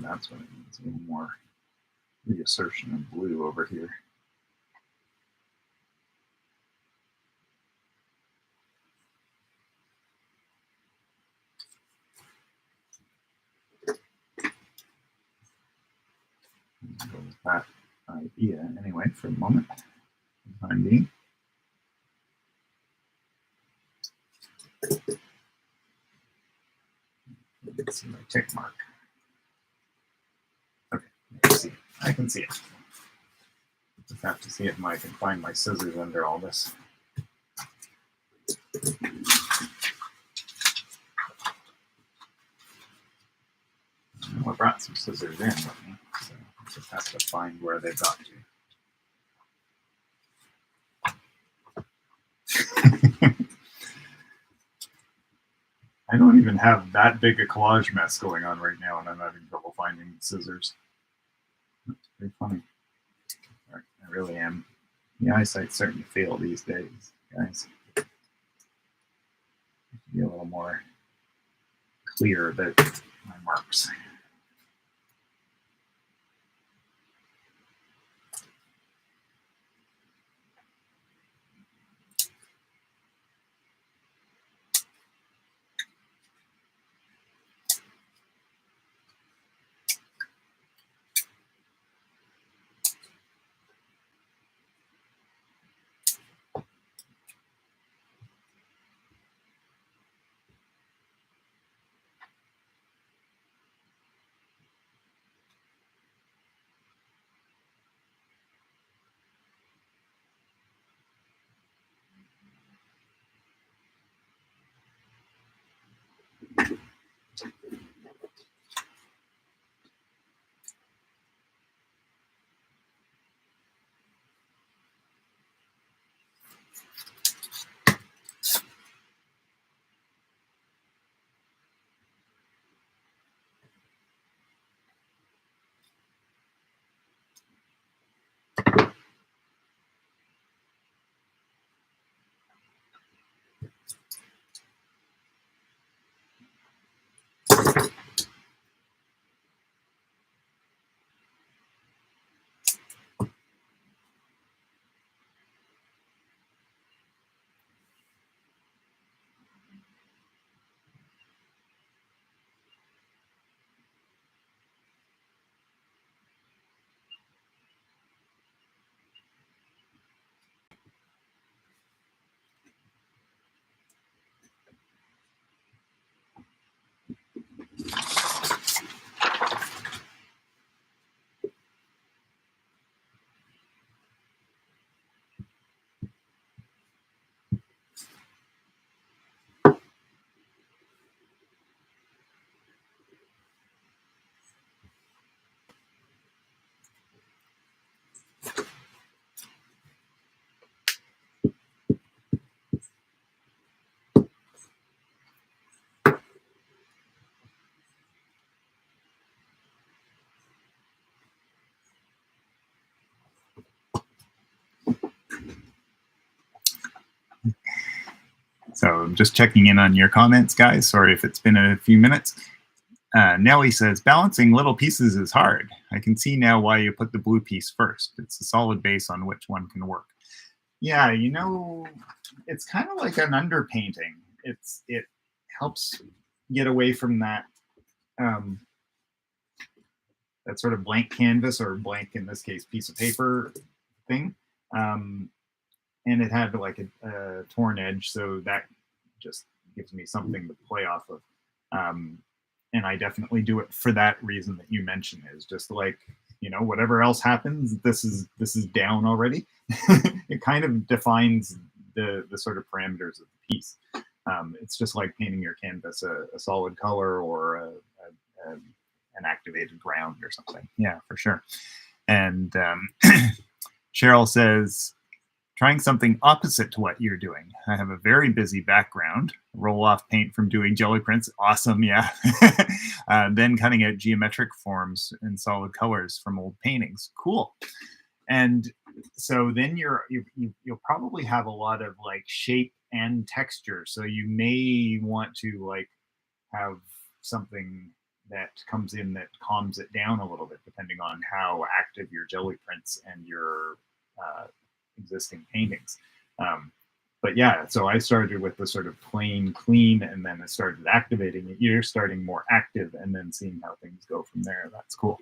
That's what it needs. A little more reassertion of blue over here. Go with that idea anyway for the moment. For the time being. Let's see my tick mark. Okay, I can see it. Just have to see if I can find my scissors under all this. I brought some scissors in with me, so I just have to find where they got to. I don't even have that big a collage mess going on right now, and I'm having trouble finding scissors. That's pretty funny. I really am. The eyesight's starting to fail these days, guys. Be a little more clear about my marks. So I'm just checking in on your comments, guys. Sorry if it's been a few minutes. Nellie says, balancing little pieces is hard. I can see now why you put the blue piece first. It's a solid base on which one can work. Yeah, you know, it's kind of like an underpainting. It helps get away from that that sort of blank canvas, or blank, in this case, piece of paper thing. And it had like a torn edge, so that just gives me something to play off of. And I definitely do it for that reason that you mentioned, is just like, you know, whatever else happens, this is down already. It kind of defines the sort of parameters of the piece. It's just like painting your canvas a solid color or an activated ground or something. Yeah, for sure. And Cheryl says, trying something opposite to what you're doing. I have a very busy background. Roll off paint from doing jelly prints. Awesome, yeah. Then cutting out geometric forms in solid colors from old paintings. Cool. And so then you'll probably have a lot of like shape and texture. So you may want to like have something that comes in that calms it down a little bit, depending on how active your jelly prints and your existing paintings. But yeah, so I started with the sort of plain clean, and then I started activating it. You're starting more active and then seeing how things go from there. That's cool.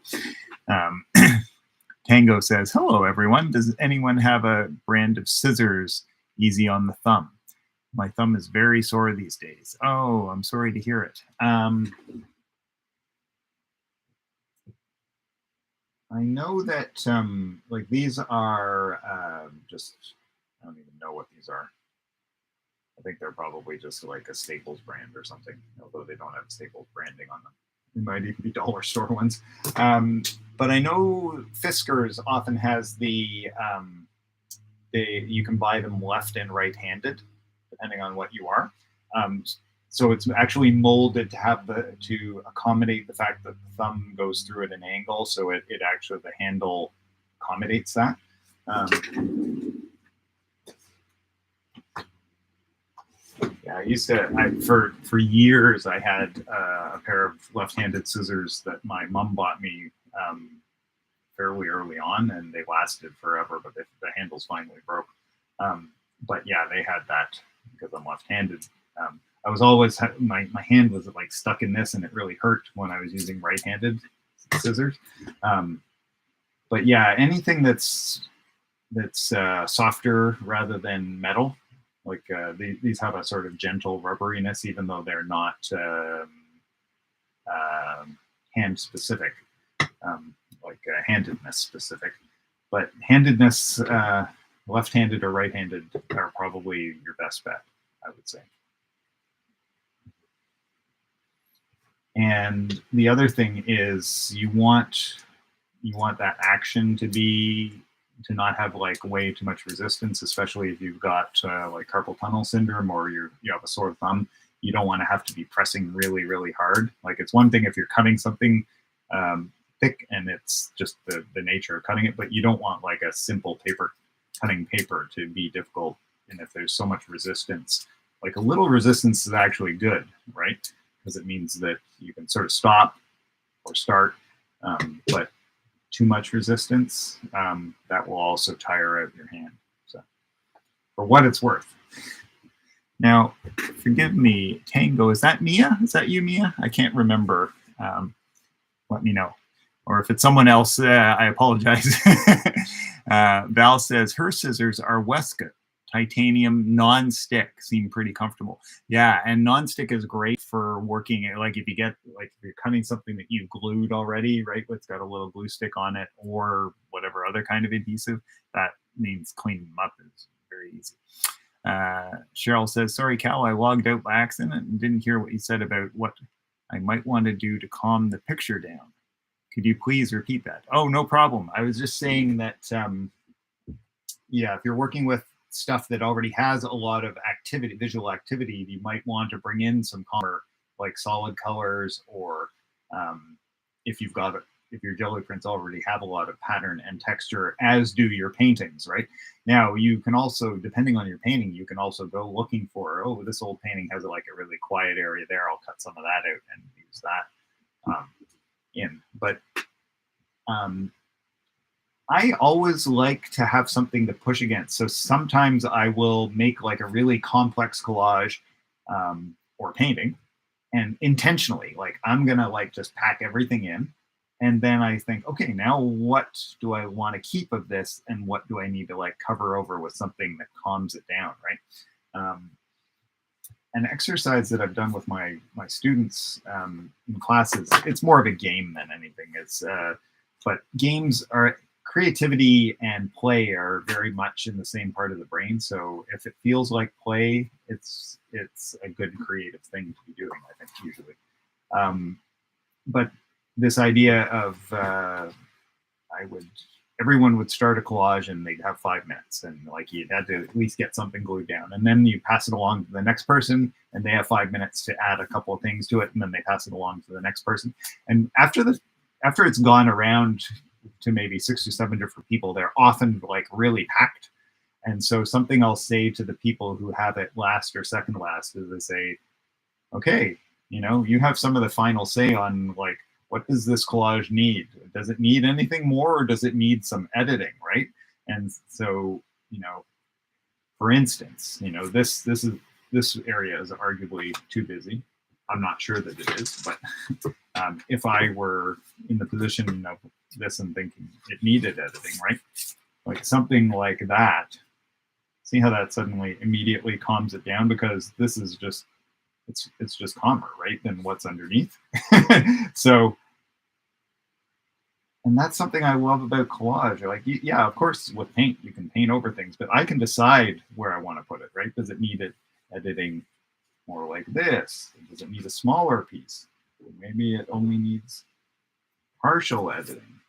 Tango says, hello, everyone. Does anyone have a brand of scissors easy on the thumb? My thumb is very sore these days. Oh, I'm sorry to hear it. I know that like these are just, I don't even know what these are. I think they're probably just like a Staples brand or something, although they don't have Staples branding on them. They might even be dollar store ones. But I know Fiskars often has the, you can buy them left and right-handed, depending on what you are. So it's actually molded to have to accommodate the fact that the thumb goes through at an angle. So it actually, the handle accommodates that. Yeah, I used to, for years, I had a pair of left-handed scissors that my mom bought me fairly early on, and they lasted forever, but the handles finally broke. But yeah, they had that because I'm left-handed. I was always, my hand was like stuck in this, and it really hurt when I was using right-handed scissors. But yeah, anything that's softer rather than metal, like these have a sort of gentle rubberiness, even though they're not hand specific, like handedness specific. But handedness, left-handed or right-handed, are probably your best bet, I would say. And the other thing is you want that action to not have like way too much resistance, especially if you've got like carpal tunnel syndrome or you have a sore thumb. You don't want to have to be pressing really, really hard. Like, it's one thing if you're cutting something thick and it's just the nature of cutting it, but you don't want like a simple cutting paper to be difficult. And if there's so much resistance, like a little resistance is actually good, right? Because it means that you can sort of stop or start, but too much resistance, that will also tire out your hand. So, for what it's worth. Now, forgive me, Tango, is that Mia? Is that you, Mia? I can't remember. Let me know. Or if it's someone else, I apologize. Val says her scissors are Westcott titanium non-stick, seem pretty comfortable. Yeah, and non-stick is great for working. Like if you're cutting something that you've glued already, right? It's got a little glue stick on it or whatever other kind of adhesive. That means cleaning them up is very easy. Cheryl says, sorry, Cal, I logged out by accident and didn't hear what you said about what I might want to do to calm the picture down. Could you please repeat that? Oh, no problem. I was just saying that, yeah, if you're working with stuff that already has a lot of activity, visual activity, you might want to bring in some calmer, like solid colors, or if your jelly prints already have a lot of pattern and texture, as do your paintings, right? Now, you can also, depending on your painting, you can also go looking for, oh, this old painting has like a really quiet area there. I'll cut some of that out and use that in. But I always like to have something to push against. So sometimes I will make like a really complex collage or painting, and intentionally, like I'm gonna like just pack everything in. And then I think, okay, now what do I want to keep of this, and what do I need to like cover over with something that calms it down, right? An exercise that I've done with my students in classes, it's more of a game than anything. But games creativity and play are very much in the same part of the brain. So if it feels like play, it's a good creative thing to be doing, I think, usually. But this idea of everyone would start a collage and they'd have 5 minutes, and like you had to at least get something glued down, and then you pass it along to the next person and they have 5 minutes to add a couple of things to it, and then they pass it along to the next person. And after it's gone around to maybe 6 or 7 different people, they're often like really packed. And so something I'll say to the people who have it last or second last is I say, okay, you have some of the final say on like, what does this collage need? Does it need anything more, or does it need some editing, right? And so, for instance, this area is arguably too busy. I'm not sure that it is, but if I were in the position of this and thinking it needed editing, right? Like something like that, see how that suddenly immediately calms it down, because this is just, it's just calmer, right, than what's underneath. So, and that's something I love about collage. Like, yeah, of course, with paint, you can paint over things, but I can decide where I want to put it, right? Does it need it editing more like this? Does it need a smaller piece? Maybe it only needs partial editing.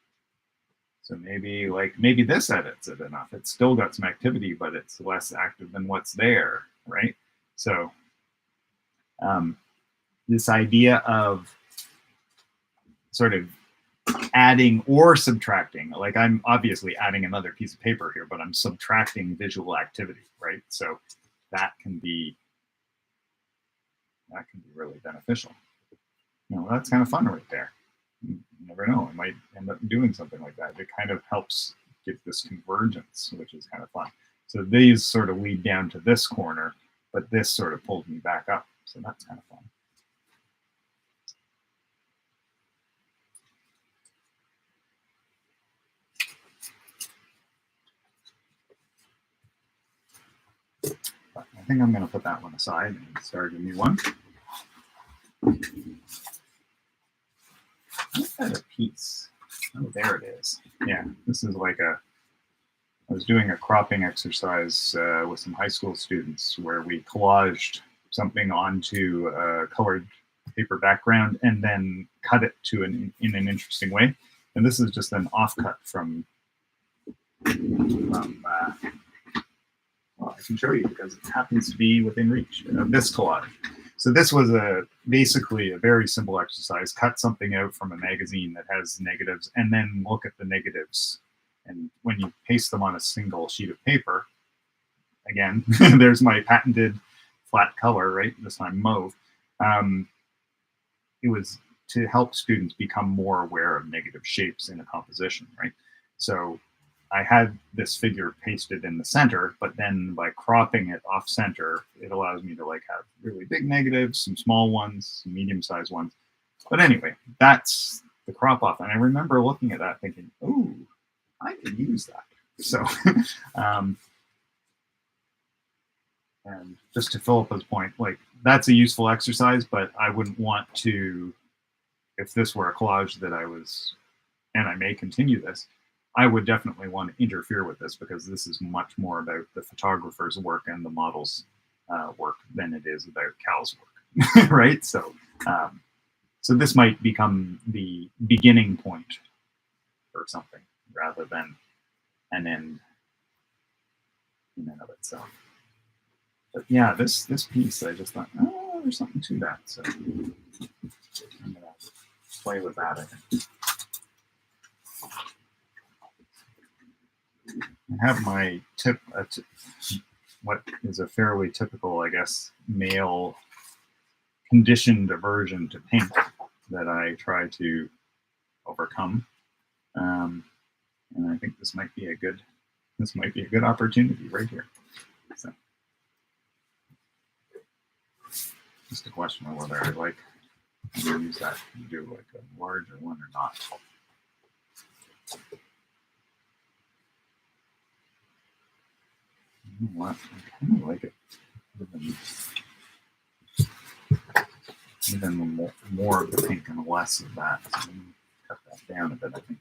So maybe this edits it enough. It's still got some activity, but it's less active than what's there, right? So this idea of sort of adding or subtracting, like I'm obviously adding another piece of paper here, but I'm subtracting visual activity, right? So that can be really beneficial. That's kind of fun right there. You never know, I might end up doing something like that. It kind of helps get this convergence, which is kind of fun. So these sort of lead down to this corner, but this sort of pulled me back up. So that's kind of fun. But I think I'm going to put that one aside and start a new one. What's that a piece? Oh, there it is. Yeah, this is like I was doing a cropping exercise with some high school students where we collaged something onto a colored paper background and then cut it in an interesting way. And this is just an offcut from well, I can show you because it happens to be within reach of this collage. So this was basically a very simple exercise. Cut something out from a magazine that has negatives and then look at the negatives. And when you paste them on a single sheet of paper, again, there's my patented flat color, right? This time mauve. It was to help students become more aware of negative shapes in a composition, right? So I had this figure pasted in the center, but then by cropping it off center, it allows me to like have really big negatives, some small ones, some medium-sized ones. But anyway, that's the crop off. And I remember looking at that thinking, oh, I could use that. So, and just to Philippa's point, like that's a useful exercise, but I wouldn't want to, if this were a collage that I was, and I may continue this, I would definitely want to interfere with this because this is much more about the photographer's work and the model's work than it is about Kal's work, right? So, so this might become the beginning point for something rather than an end in and of itself. But yeah, this piece, I just thought, oh, there's something to that. So I'm gonna play with that, I think. I have my what is a fairly typical, I guess, male conditioned aversion to pink that I try to overcome, and I think this might be a good opportunity right here. So, just a question of whether I like to use that to do like a larger one or not. You know what? I kind of like it even more of the pink and less of that. So I'm going to cut that down a bit, I think.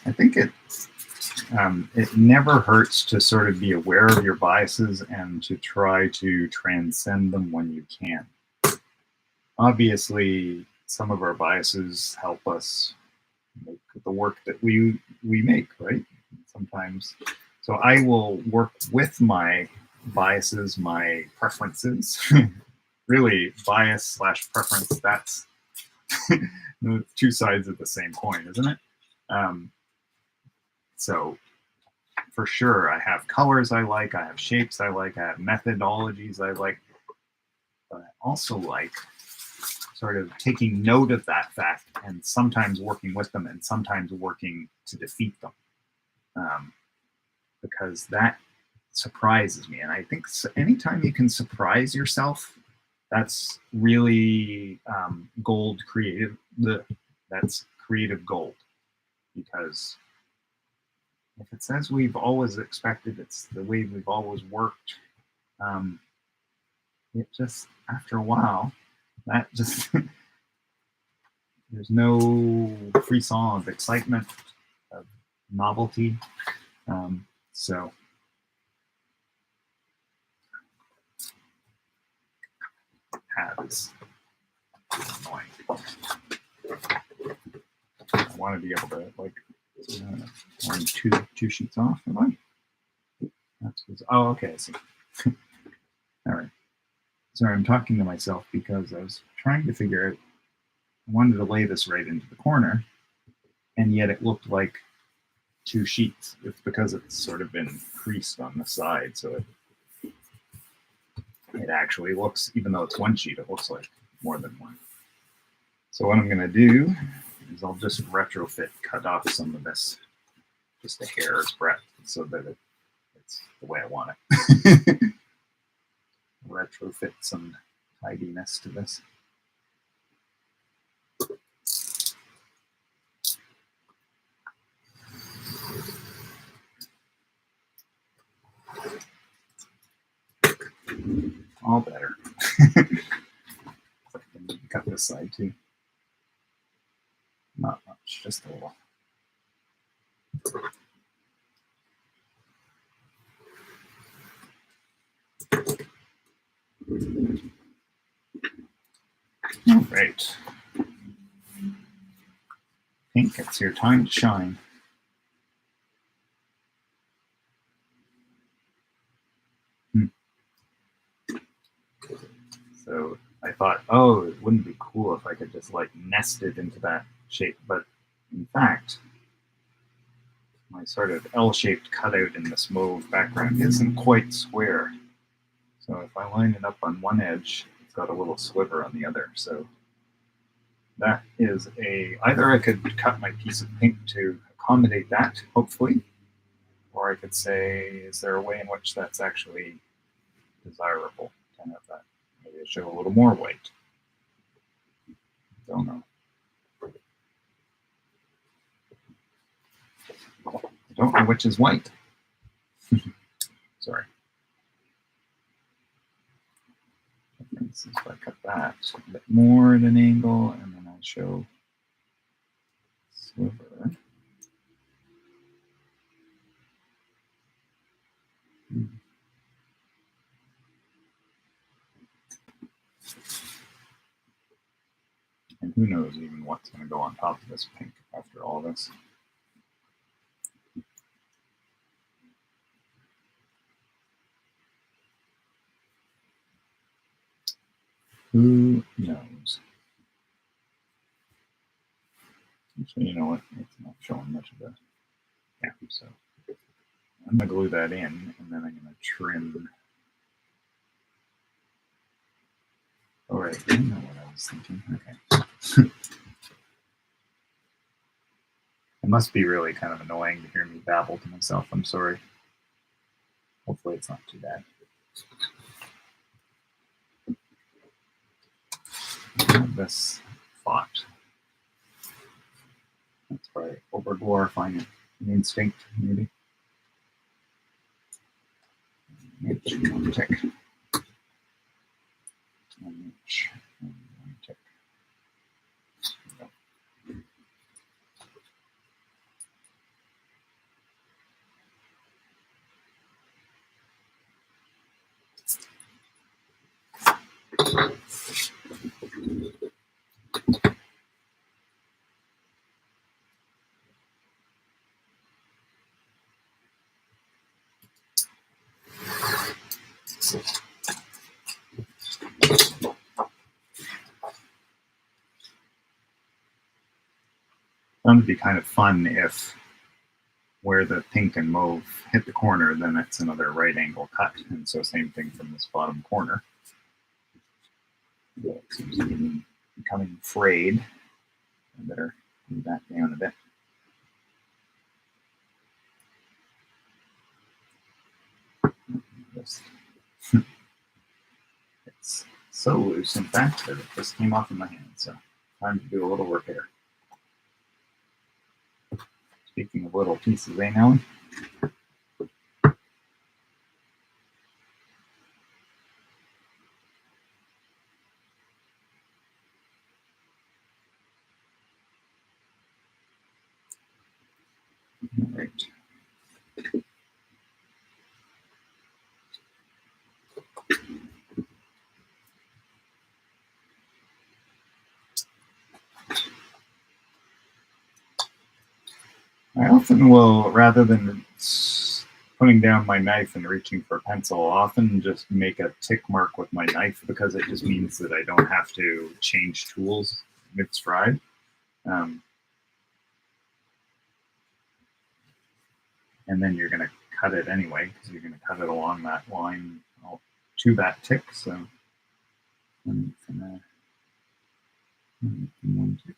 I think it never hurts to sort of be aware of your biases and to try to transcend them when you can. Obviously, some of our biases help us make the work that we make, right? Sometimes. So I will work with my biases, my preferences. Really, bias / preference, that's the two sides of the same coin, isn't it? So for sure, I have colors I like, I have shapes I like, I have methodologies I like, but I also like sort of taking note of that fact and sometimes working with them and sometimes working to defeat them. Because that surprises me. And I think anytime you can surprise yourself, that's really gold creative. That's creative gold. Because if it says we've always expected, it's the way we've always worked, it just, after a while, that just, there's no frisson of excitement, of novelty. So is annoying. I want to be able to like run two sheets off. Am I? That's oh, okay. I see. All right. Sorry, I'm talking to myself because I was trying to figure out. I wanted to lay this right into the corner, and yet it looked like two sheets. It's because it's sort of been creased on the side, so it actually looks, even though it's one sheet, it looks like more than one. So what I'm going to do is I'll just retrofit, cut off some of this, just a hair's breadth, so that it's the way I want it. Retrofit some tidiness to this. All better. Cut this side too. Not much, just a little. All right. Pink, it's your time to shine. So I thought, oh, it wouldn't be cool if I could just like nest it into that shape. But in fact, my sort of L-shaped cutout in this mauve background isn't quite square. So if I line it up on one edge, it's got a little sliver on the other. So that is either I could cut my piece of pink to accommodate that, hopefully, or I could say, is there a way in which that's actually desirable to have that? Maybe I show a little more white. Don't know. I don't know which is white. Sorry. So if I cut that a bit more at an angle, and then I show sliver. And who knows even what's going to go on top of this pink after all this. Who knows? Actually, you know what? It's not showing much of that. Yeah, so I'm going to glue that in, and then I'm going to trim. All right, I know what I was thinking. Okay. It must be really kind of annoying to hear me babble to myself. I'm sorry. Hopefully it's not too bad. This font. That's probably over glorifying it. An instinct, maybe. Inch, one tick. One inch, one tick. That would be kind of fun if where the pink and mauve hit the corner, then it's another right angle cut. And so same thing from this bottom corner. It seems to be becoming frayed. I better move that down a bit. It's so loose, in fact, that it just came off in my hand. So time to do a little repair. Speaking of little pieces, eh, Nelly? All right. I often will, rather than putting down my knife and reaching for a pencil, I'll often just make a tick mark with my knife because it just means that I don't have to change tools mid-stride. And then you're going to cut it anyway because you're going to cut it along that line to that tick. So I'm going to one tick.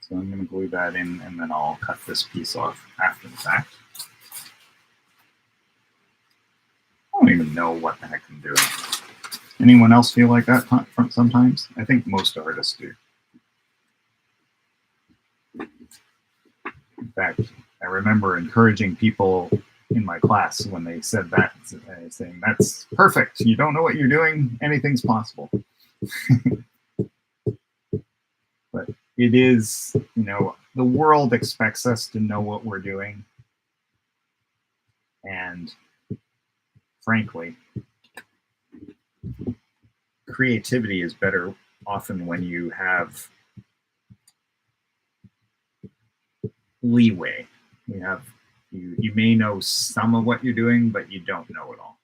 So I'm going to glue that in, and then I'll cut this piece off after the fact. I don't even know what the heck I'm doing. Anyone else feel like that sometimes? I think most artists do. In fact, I remember encouraging people in my class when they said that, saying, "That's perfect. You don't know what you're doing. Anything's possible." But it is, you know, the world expects us to know what we're doing. And frankly, creativity is better often when you have leeway. You may know some of what you're doing, but you don't know it all,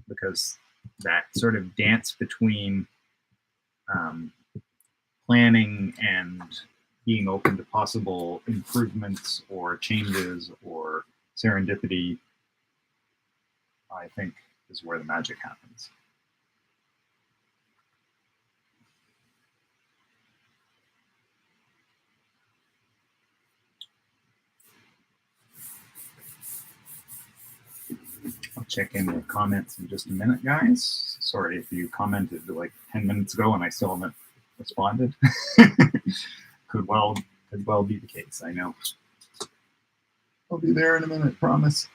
because that sort of dance between planning and being open to possible improvements or changes or serendipity, I think, is where the magic happens. I'll check in with comments in just a minute, guys. Sorry if you commented like 10 minutes ago and I still haven't responded. could well be the case. I know. I'll be there in a minute, promise.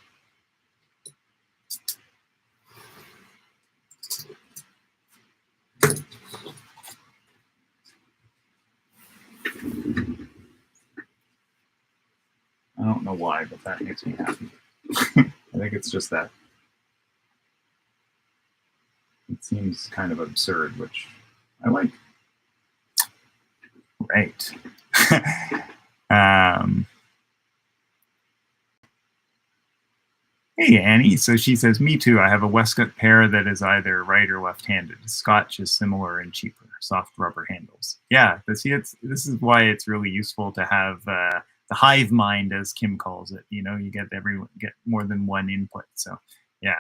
I don't know why, but that makes me happy. I think it's just that it seems kind of absurd, which I like. Right. Hey, Annie. So she says, "Me too. I have a Westcott pair that is either right or left-handed. Scotch is similar and cheaper. Soft rubber handles." Yeah, but see, this is why it's really useful to have the hive mind, as Kim calls it. You know, you get more than one input. So, yeah.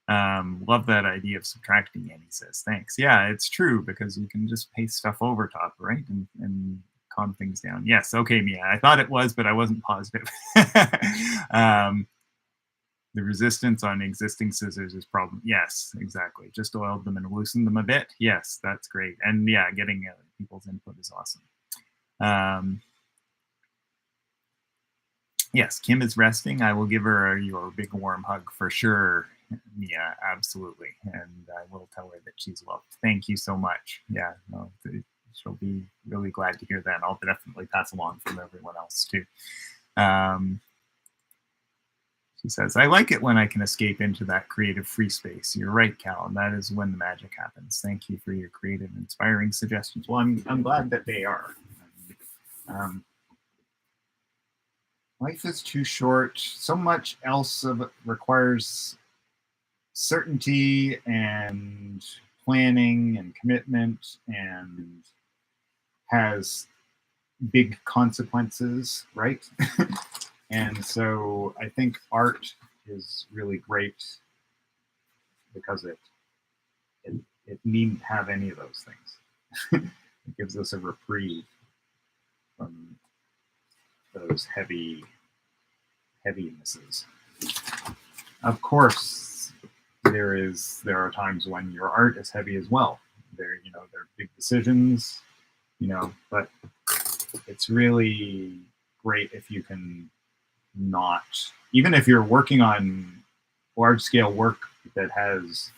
Love that idea of subtracting, Annie says. Thanks. Yeah, it's true, because you can just paste stuff over top, right? And calm things down. Yes, okay, Mia. I thought it was, but I wasn't positive. The resistance on existing scissors is problem. Yes, exactly. Just oiled them and loosened them a bit. Yes, that's great. And yeah, getting people's input is awesome. Yes, Kim is resting. I will give her your big warm hug for sure. Yeah, absolutely. And I will tell her that she's loved. Thank you so much. Yeah, no, she'll be really glad to hear that. I'll definitely pass along from everyone else too. She says, I like it when I can escape into that creative free space. You're right, Cal, and that is when the magic happens. Thank you for your creative, inspiring suggestions. Well, I'm glad that they are. Life is too short. So much else of it requires certainty and planning and commitment and has big consequences, right? And so I think art is really great because it needn't have any of those things. It gives us a reprieve from those heavinesses. Of course, there are times when your art is heavy as well. There are big decisions, but it's really great if you can not, even if you're working on large scale work that has,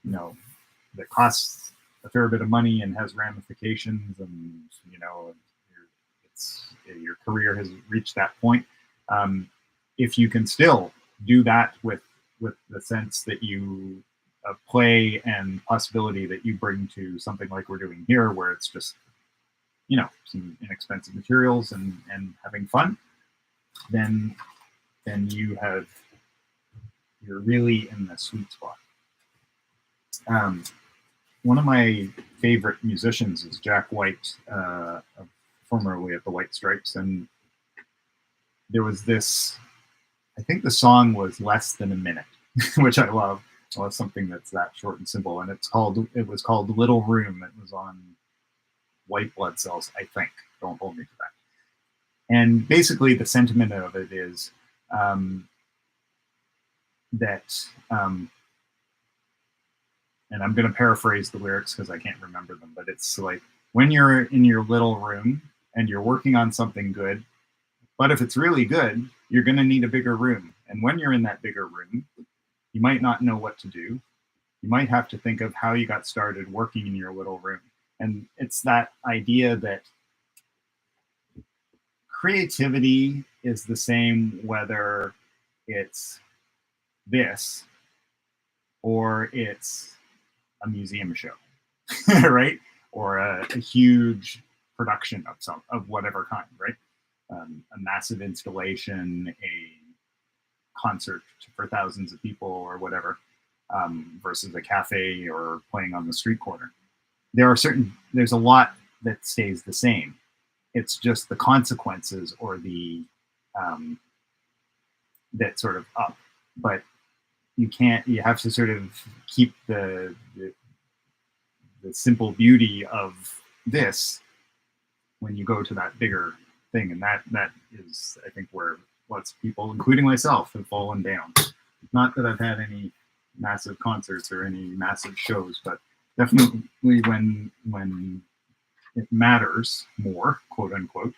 that costs a fair bit of money and has ramifications, and your career has reached that point. If you can still do that with the sense that you play and possibility that you bring to something like we're doing here, where it's just some inexpensive materials and having fun, then you're really in the sweet spot. One of my favorite musicians is Jack White, formerly at the White Stripes, and there was this, I think the song was Less Than a Minute, which I love. I love something that's that short and simple, and it was called Little Room. It was on White Blood Cells, I think. Don't hold me to that. And basically the sentiment of it is that, and I'm going to paraphrase the lyrics because I can't remember them, but it's like, when you're in your little room and you're working on something good, but if it's really good, you're going to need a bigger room. And when you're in that bigger room, you might not know what to do. You might have to think of how you got started working in your little room. And it's that idea that creativity is the same whether it's this or it's a museum show, right? Or a huge production of whatever kind, right? A massive installation, a concert for thousands of people or whatever, versus a cafe or playing on the street corner. There's a lot that stays the same. It's just the consequences or the that sort of up, but you have to sort of keep the simple beauty of this when you go to that bigger thing. And that is, I think, where lots of people, including myself, have fallen down. Not that I've had any massive concerts or any massive shows, but definitely when it matters more, quote unquote,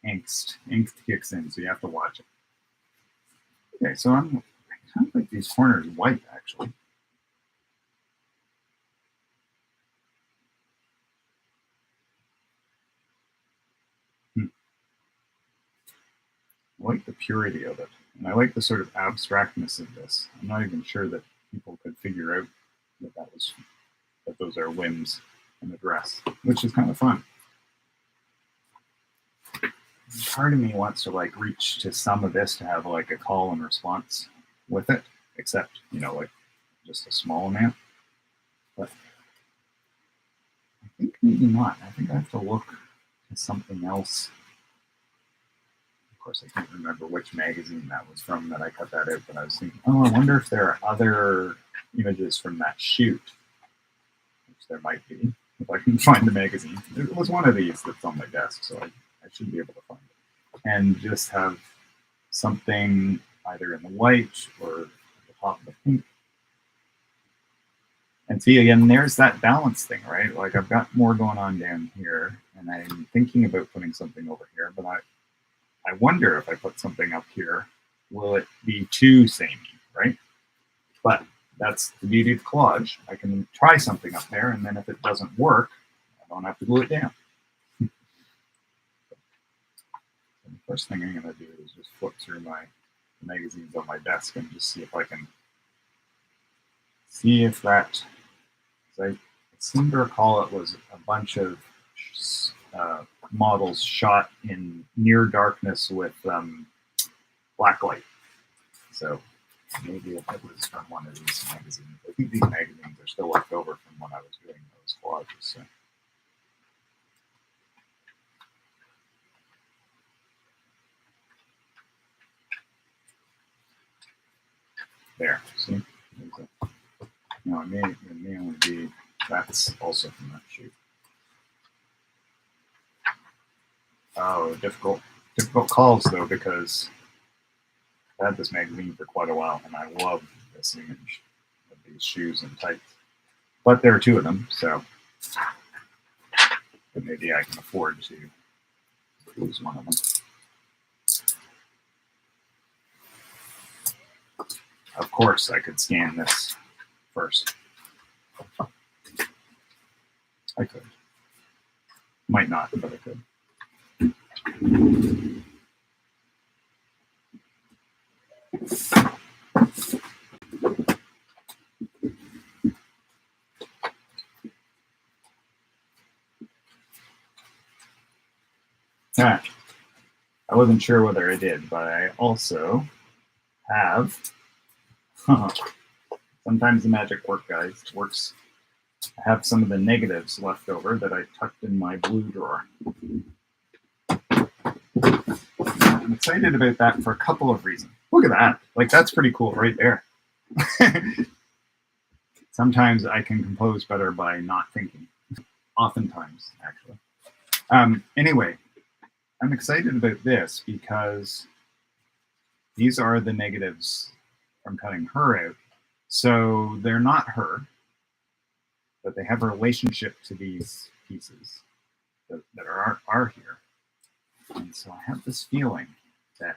angst kicks in, so you have to watch it. Okay, so I kind of like these corners white, actually. I like the purity of it, and I like the sort of abstractness of this. I'm not even sure that people could figure out that those are limbs in the dress, which is kind of fun. Part of me wants to like reach to some of this to have like a call and response with it, except like just a small amount. But I think maybe not. I think I have to look at something else. Of course, I can't remember which magazine that was from that I cut that out, but I was thinking, I wonder if there are other images from that shoot, which there might be. if I can find the magazine. It was one of these that's on my desk, so I should be able to find it. And just have something either in the white or the top of the pink. And see, again, there's that balance thing, right? Like I've got more going on down here, and I'm thinking about putting something over here, but I wonder if I put something up here, will it be too samey, right? But that's the beauty of collage. I can try something up there, and then if it doesn't work, I don't have to glue it down. So the first thing I'm going to do is just flip through my magazines on my desk and just see if I can see if that, I seem to recall it was a bunch of models shot in near darkness with black light. So maybe if it was from one of these magazines. I think these magazines are still left over from when I was doing those collages. So. There, see? No, it may only be, that's also from that shoot. Oh, difficult calls though, because I had this magazine for quite a while and I love this image of these shoes and tights. But there are two of them, so but maybe I can afford to lose one of them. Of course, I could scan this first. I could. Might not, but I could. Ah, I wasn't sure whether I did, but I also have, sometimes the magic works, guys. It works. I have some of the negatives left over that I tucked in my blue drawer. I'm excited about that for a couple of reasons. Look at that. Like, that's pretty cool right there. Sometimes I can compose better by not thinking. Oftentimes, actually. Anyway, I'm excited about this because these are the negatives from cutting her out. So they're not her, but they have a relationship to these pieces that are here. And so I have this feeling that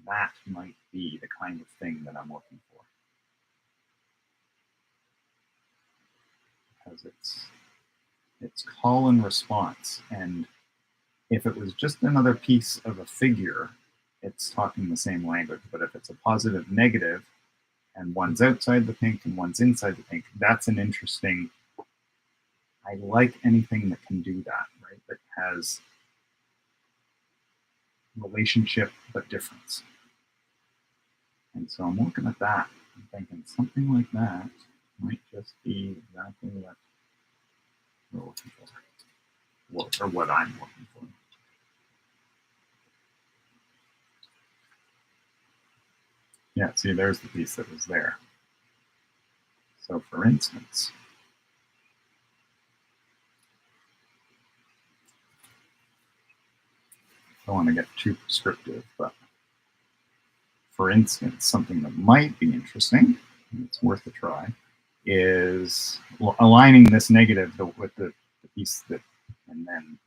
that might be the kind of thing that I'm looking for. Because it's call and response. And if it was just another piece of a figure, it's talking the same language. But if it's a positive negative, and one's outside the pink and one's inside the pink, that's an interesting, I like anything that can do that, right? That has relationship but difference. And so I'm looking at that and thinking something like that might just be exactly what we're looking for, or what I'm looking for. Yeah, see, there's the piece that was there. So for instance, I don't want to get too prescriptive, but for instance, something that might be interesting, and it's worth a try, is aligning this negative with the piece that, and then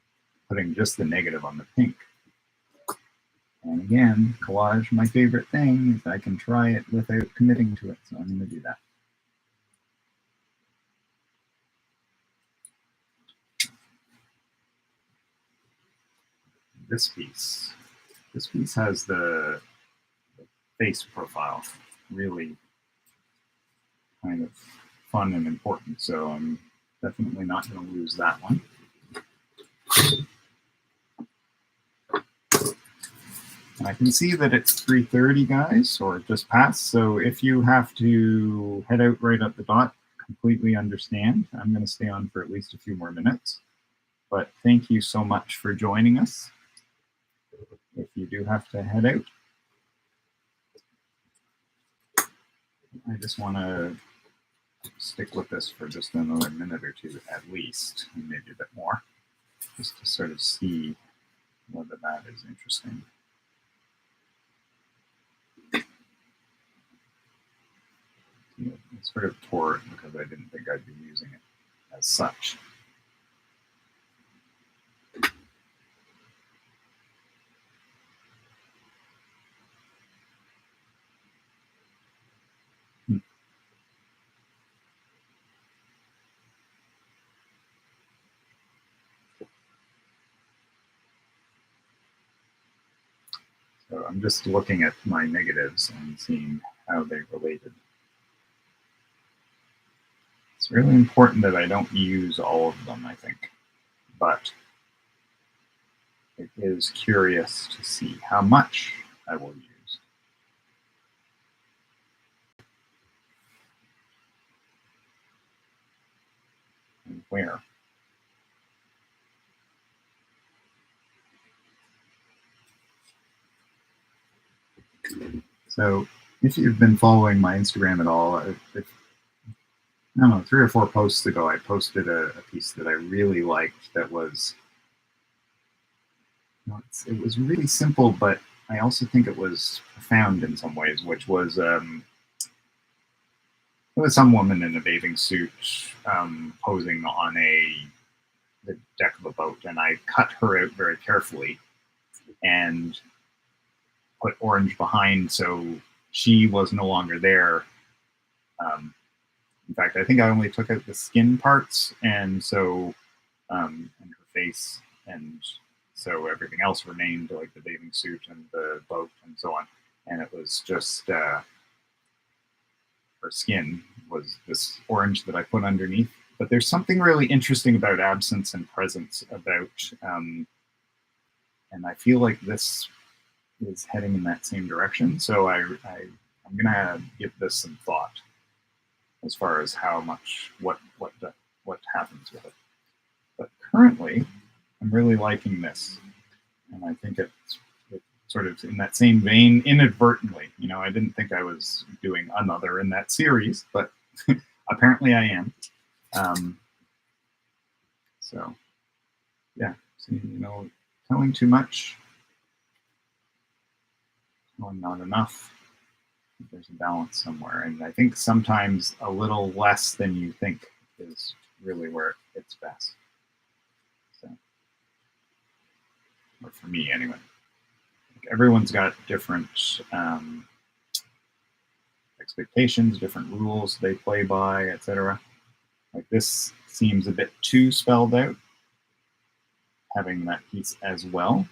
putting just the negative on the pink. And again, collage, my favorite thing is I can try it without committing to it, so I'm going to do that. This piece has the face profile, really kind of fun and important, so I'm definitely not going to lose that one. And I can see that it's 3:30, guys, or just past, so if you have to head out right at the dot, completely understand. I'm going to stay on for at least a few more minutes, but thank you so much for joining us. If you do have to head out, I just want to stick with this for just another minute or two at least, and maybe a bit more, just to sort of see whether that is interesting. It's sort of tore it because I didn't think I'd be using it as such. So I'm just looking at my negatives and seeing how they related. It's really important that I don't use all of them, I think, but it is curious to see how much I will use. And where. So if you've been following my Instagram at all, I don't know, 3 or 4 posts ago, I posted a piece that I really liked that was, it was really simple, but I also think it was profound in some ways, which was, it was some woman in a bathing suit posing on the deck of a boat, and I cut her out very carefully and put orange behind so she was no longer there. In fact, I think I only took out the skin parts, and so and her face, and so everything else remained, like the bathing suit and the boat and so on. And it was just her skin was this orange that I put underneath. But there's something really interesting about absence and presence about, and I feel like this is heading in that same direction. So I'm gonna give this some thought as far as how much, what happens with it. But currently, I'm really liking this, and I think it's sort of in that same vein, inadvertently. You know, I didn't think I was doing another in that series, but apparently I am. So, yeah, so, you know, telling too much, telling not enough. There's a balance somewhere, and I think sometimes a little less than you think is really where it fits best. So, or for me anyway. Like everyone's got different expectations, different rules they play by, etc. Like this seems a bit too spelled out, having that piece as well,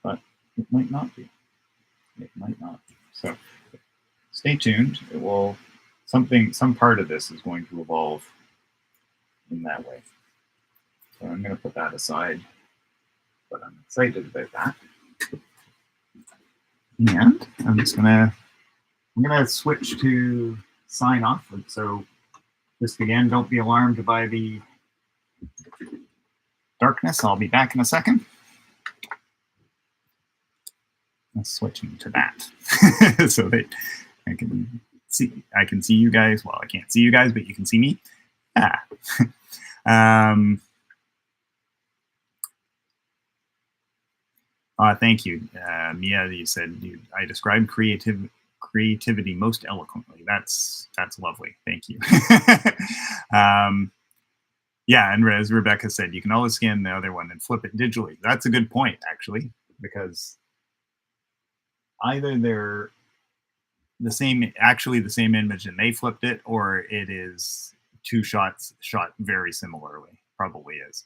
but it might not be. It might not. So stay tuned. It will, some part of this is going to evolve in that way. So I'm going to put that aside, but I'm excited about that. And I'm gonna switch to sign off. So just again, don't be alarmed by the darkness. I'll be back in a second. I'm switching to that so that I can see you guys. Well, I can't see you guys, but you can see me. Thank you, Mia. You said I described creativity most eloquently. That's lovely. Thank you. Yeah, and as Rebecca said, you can always scan the other one and flip it digitally. That's a good point, actually, because either they're the same image and they flipped it, or it is 2 shots shot very similarly. Probably is.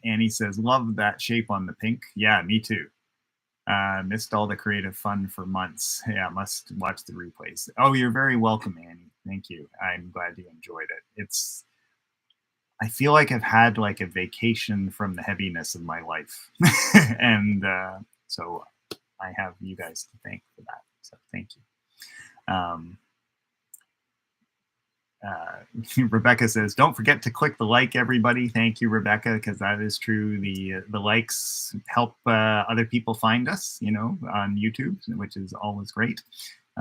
Annie says, love that shape on the pink. Yeah, me too. Missed all the creative fun for months. Yeah, must watch the replays. Oh, you're very welcome, Annie. Thank you. I'm glad you enjoyed it. I feel like I've had like a vacation from the heaviness of my life. And so I have you guys to thank for that. So thank you. Rebecca says, don't forget to click the like, everybody. Thank you, Rebecca, because that is true. The likes help other people find us, you know, on YouTube, which is always great.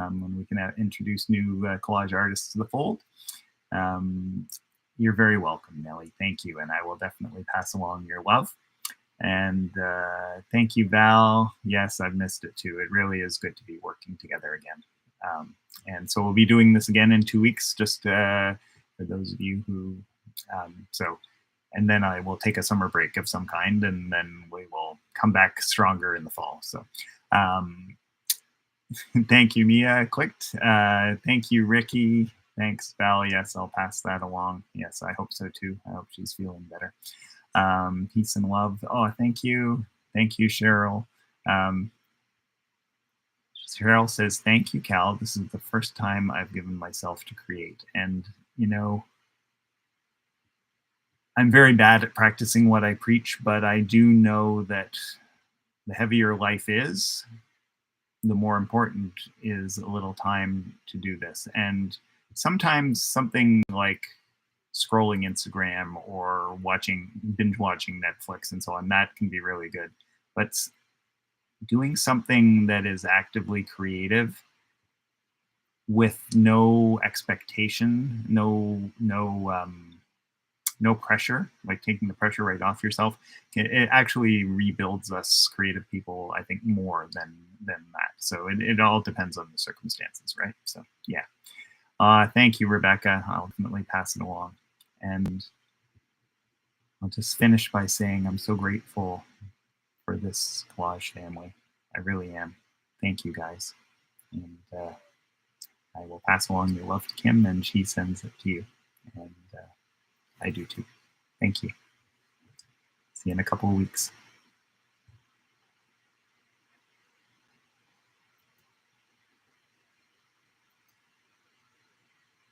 when we can introduce new collage artists to the fold. You're very welcome, Nellie. Thank you. And I will definitely pass along your love. And thank you, Val. Yes, I've missed it too. It really is good to be working together again. And so we'll be doing this again in 2 weeks, just for those of you who, and then I will take a summer break of some kind, and then we will come back stronger in the fall. So thank you, Mia. Clicked. Thank you, Ricky. Thanks, Val. Yes, I'll pass that along. Yes, I hope so too. I hope she's feeling better. Peace and love. Oh, thank you. Thank you, Cheryl. Cheryl says, thank you, Cal. This is the first time I've given myself to create. And, you know, I'm very bad at practicing what I preach, but I do know that the heavier life is, the more important is a little time to do this. And sometimes something like scrolling Instagram or binge watching Netflix and so on, that can be really good. But doing something that is actively creative with no expectation, no pressure, like taking the pressure right off yourself, it actually rebuilds us creative people, I think, more than that. So it all depends on the circumstances, right? So yeah. Thank you, Rebecca. I'll ultimately pass it along. And I'll just finish by saying I'm so grateful for this collage family. I really am. Thank you, guys. And I will pass along your love to Kim, and she sends it to you. And I do too. Thank you. See you in a couple of weeks.